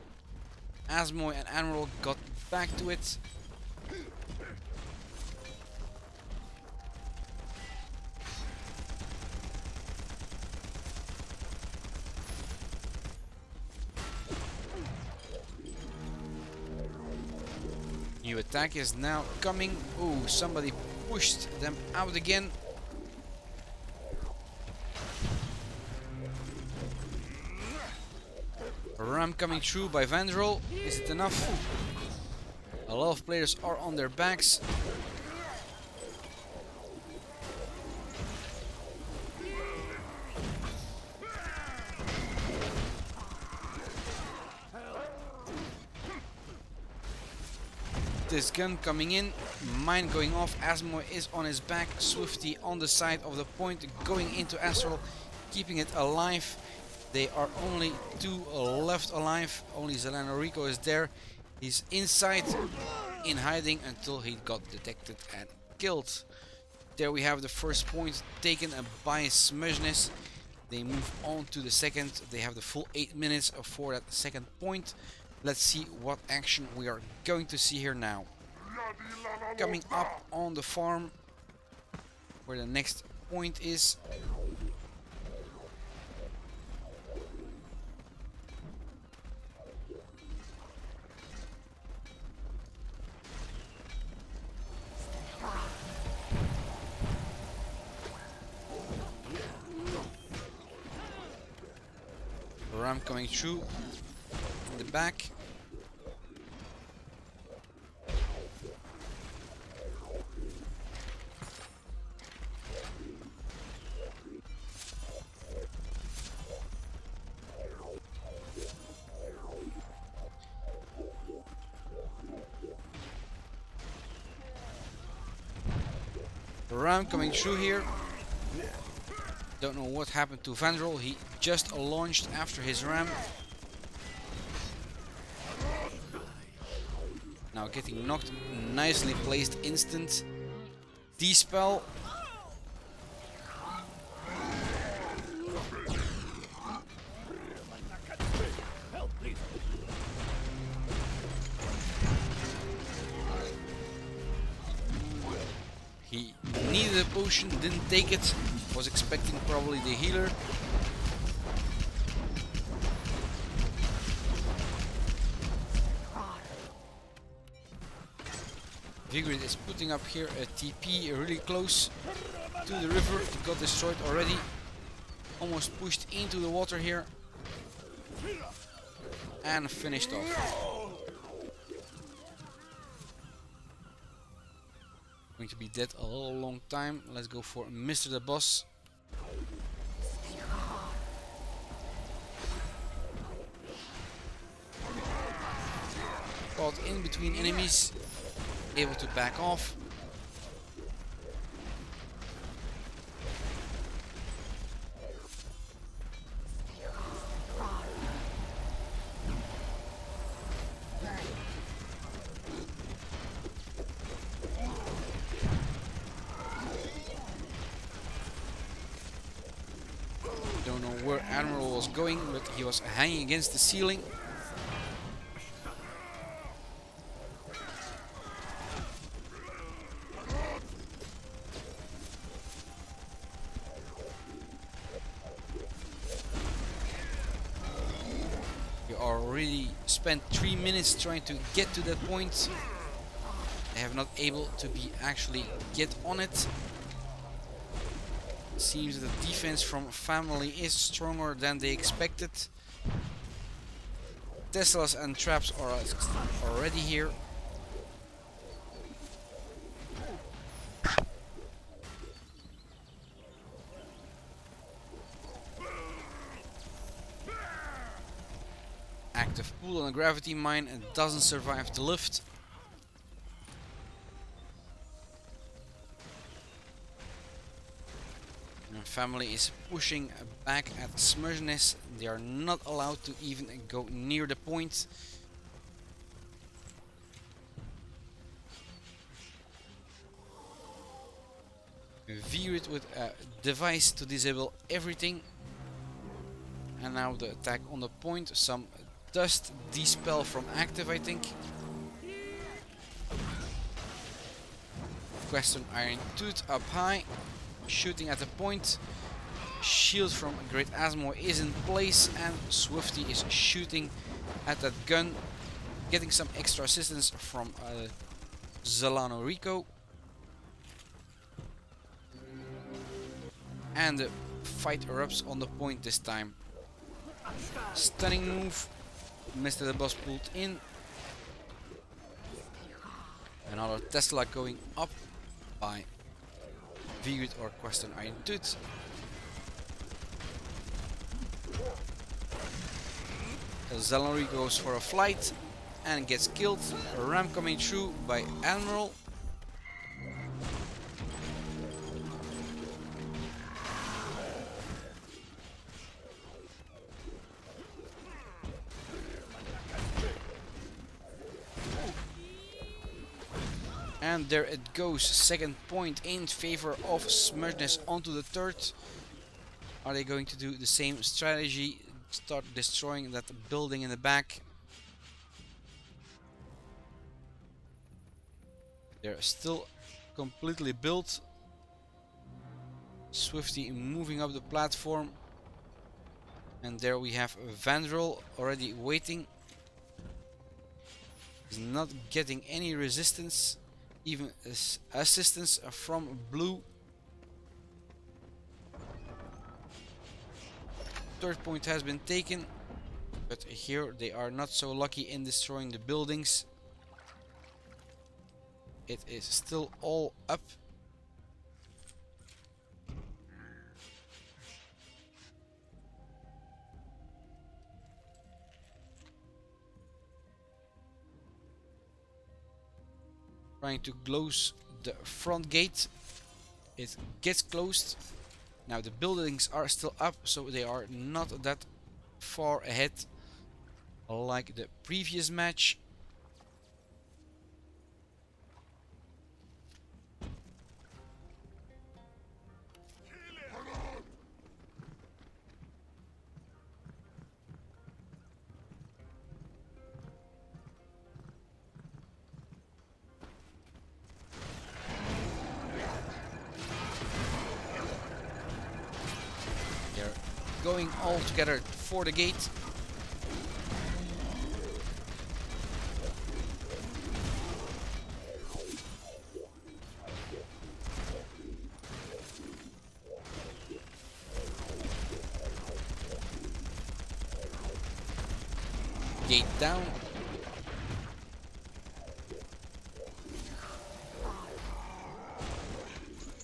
[SPEAKER 1] Asmoy and Admiral got back to it. New attack is now coming. Oh, somebody pushed them out again. A ram coming through by Vandrel. Is it enough? A lot of players are on their backs. This gun coming in, mine going off, Asmoy is on his back, Swifty on the side of the point, going into Astral, keeping it alive. They are only 2 left alive, only Zelano Rico is there. He's inside, in hiding until he got detected and killed. There we have the first point taken by Smudgeness. They move on to the second, they have the full 8 minutes for that second point. Let's see what action we are going to see here now. Coming up on the farm where the next point is. Ram coming through in the back. Ram coming through here. Don't know what happened to Vandrel. He just launched after his ram. Now getting knocked. Nicely placed instant. Dispel.
[SPEAKER 3] Help, please.
[SPEAKER 1] He needed a potion, didn't take it. Was expecting probably the healer. Vigrid is putting up here a TP really close to the river. It got destroyed already. Almost pushed into the water here. And finished off. Going to be dead a long time. Let's go for Mr. the Boss. Caught in between enemies. Able to back off. Don't know where Admiral was going, but he was hanging against the ceiling. We already spent 3 minutes trying to get to that point. I have not able to be actually get on it. Seems that the defense from family is stronger than they expected. Teslas and traps are already here. Active pull on a gravity mine and doesn't survive the lift. Family is pushing back at Smurgeness. They are not allowed to even go near the point. Veer it with a device to disable everything. And now the attack on the point. Some dust dispel from active, I think. Western Iron Tooth up high. Shooting at the point. Shield from Great Asmo is in place and Swifty is shooting at that gun, getting some extra assistance from Zalano Rico. And the fight erupts on the point this time. Stunning move. Mr. the Boss pulled in. Another Tesla going up by Vigrid or Western Iron Tooth. Zalonri goes for a flight and gets killed. A ram coming through by Admiral. And there it goes, second point in favor of Smurgeness onto the third. Are they going to do the same strategy? Start destroying that building in the back. They're still completely built. Swifty moving up the platform. And there we have Vandrel already waiting. He's not getting any resistance. Even assistance from blue. Third point has been taken, but here they are not so lucky in destroying the buildings. It is still all up. Trying to close the front gate. It gets closed. Now the buildings are still up, so they are not that far ahead like the previous match. going all together for the gate. Gate down.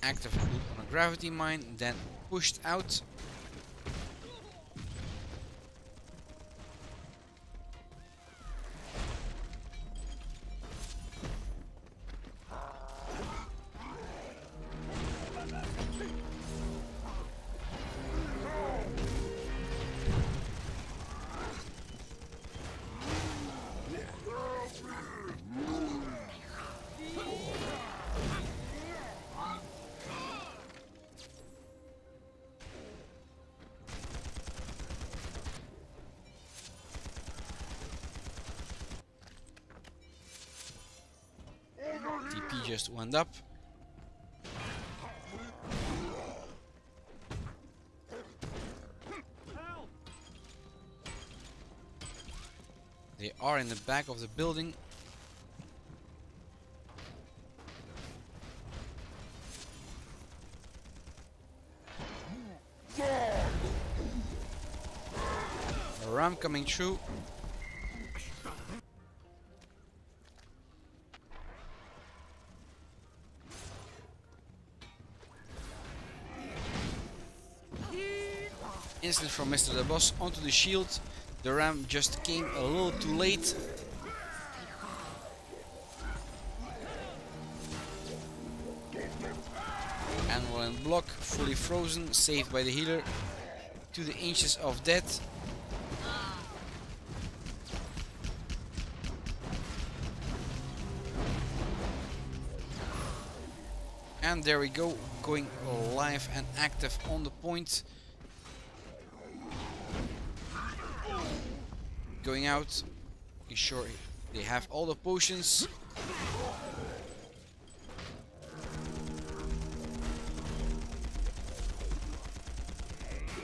[SPEAKER 1] Active on a gravity mine, then pushed out. TP just went up. They are in the back of the building. A ram coming through. Instant from Mr. the Boss onto the shield. The ram just came a little too late. Animal and block, fully frozen, saved by the healer. To the inches of death. And there we go, going live and active on the point. Going out, making sure they have all the potions.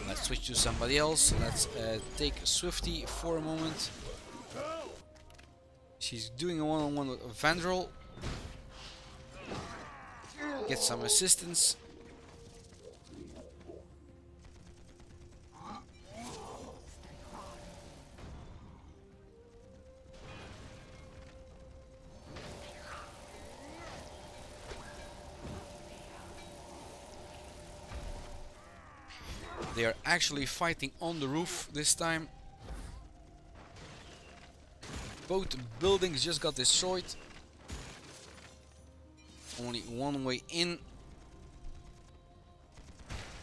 [SPEAKER 1] Let's switch to somebody else. Let's take Swifty for a moment. She's doing a one-on-one with Vandrel. Get some assistance. They are actually fighting on the roof this time. Both buildings just got destroyed. Only one way in.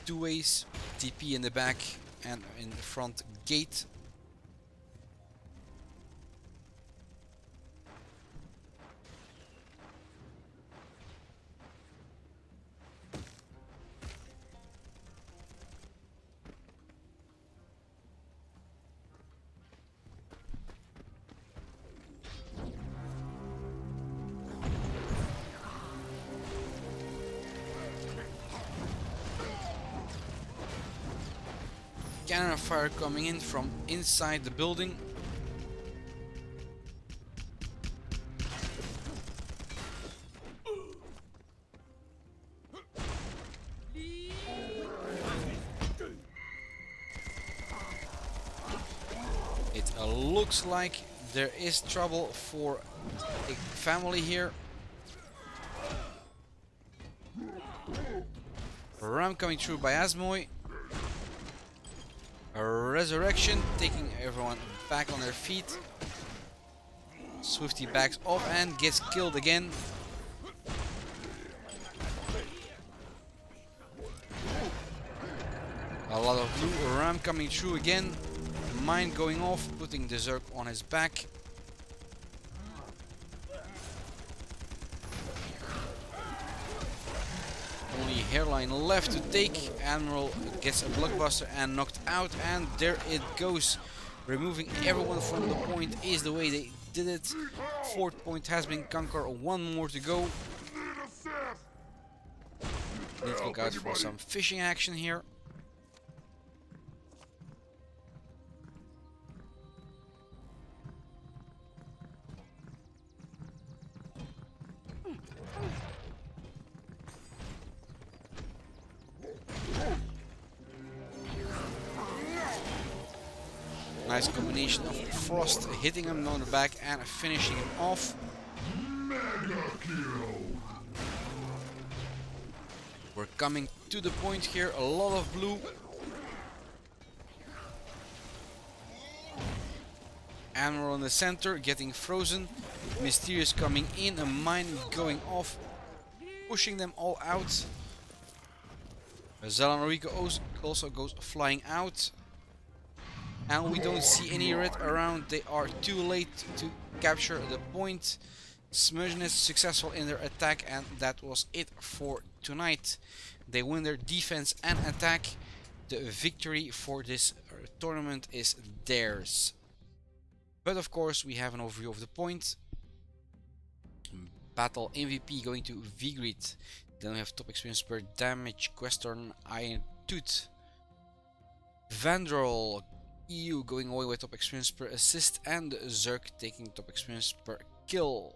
[SPEAKER 1] Two ways. TP in the back and in the front gate. Cannon fire coming in from inside the building. It looks like there is trouble for a family here. Ram coming through by Asmoy. A resurrection, taking everyone back on their feet. Swifty backs off and gets killed again. A lot of blue. Ram coming through again. Mine going off, putting the Zerg on his back. Only hairline left to take. Admiral gets a blockbuster and knocked out, and there it goes. Removing everyone from the point is the way they did it. Fourth point has been conquered. One more to go. Need to look out for some fishing action here. Nice combination of Frost hitting him on the back and finishing him off.
[SPEAKER 2] Mega kill.
[SPEAKER 1] We're coming to the point here, a lot of blue. And we're on the center, getting frozen. Mysterious coming in, a mine going off, pushing them all out. Zalanorico also goes flying out. And we don't see any red around, they are too late to capture the point. Smugness successful in their attack, and that was it for tonight. They win their defense and attack. The victory for this tournament is theirs. But of course we have an overview of the points. Battle MVP going to Vigrid. Then we have top experience per damage, Questorn, Iron Tooth. Vandrol, EU going away with top experience per assist, and Zerk taking top experience per kill.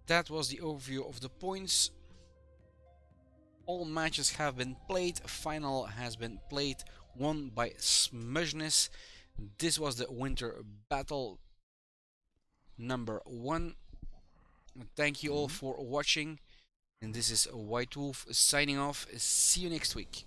[SPEAKER 1] That was the overview of the points. All matches have been played, final has been played, won by Smugness. This was the winter battle number 1. Thank you all for watching, and this is White Wolf signing off. See you next week.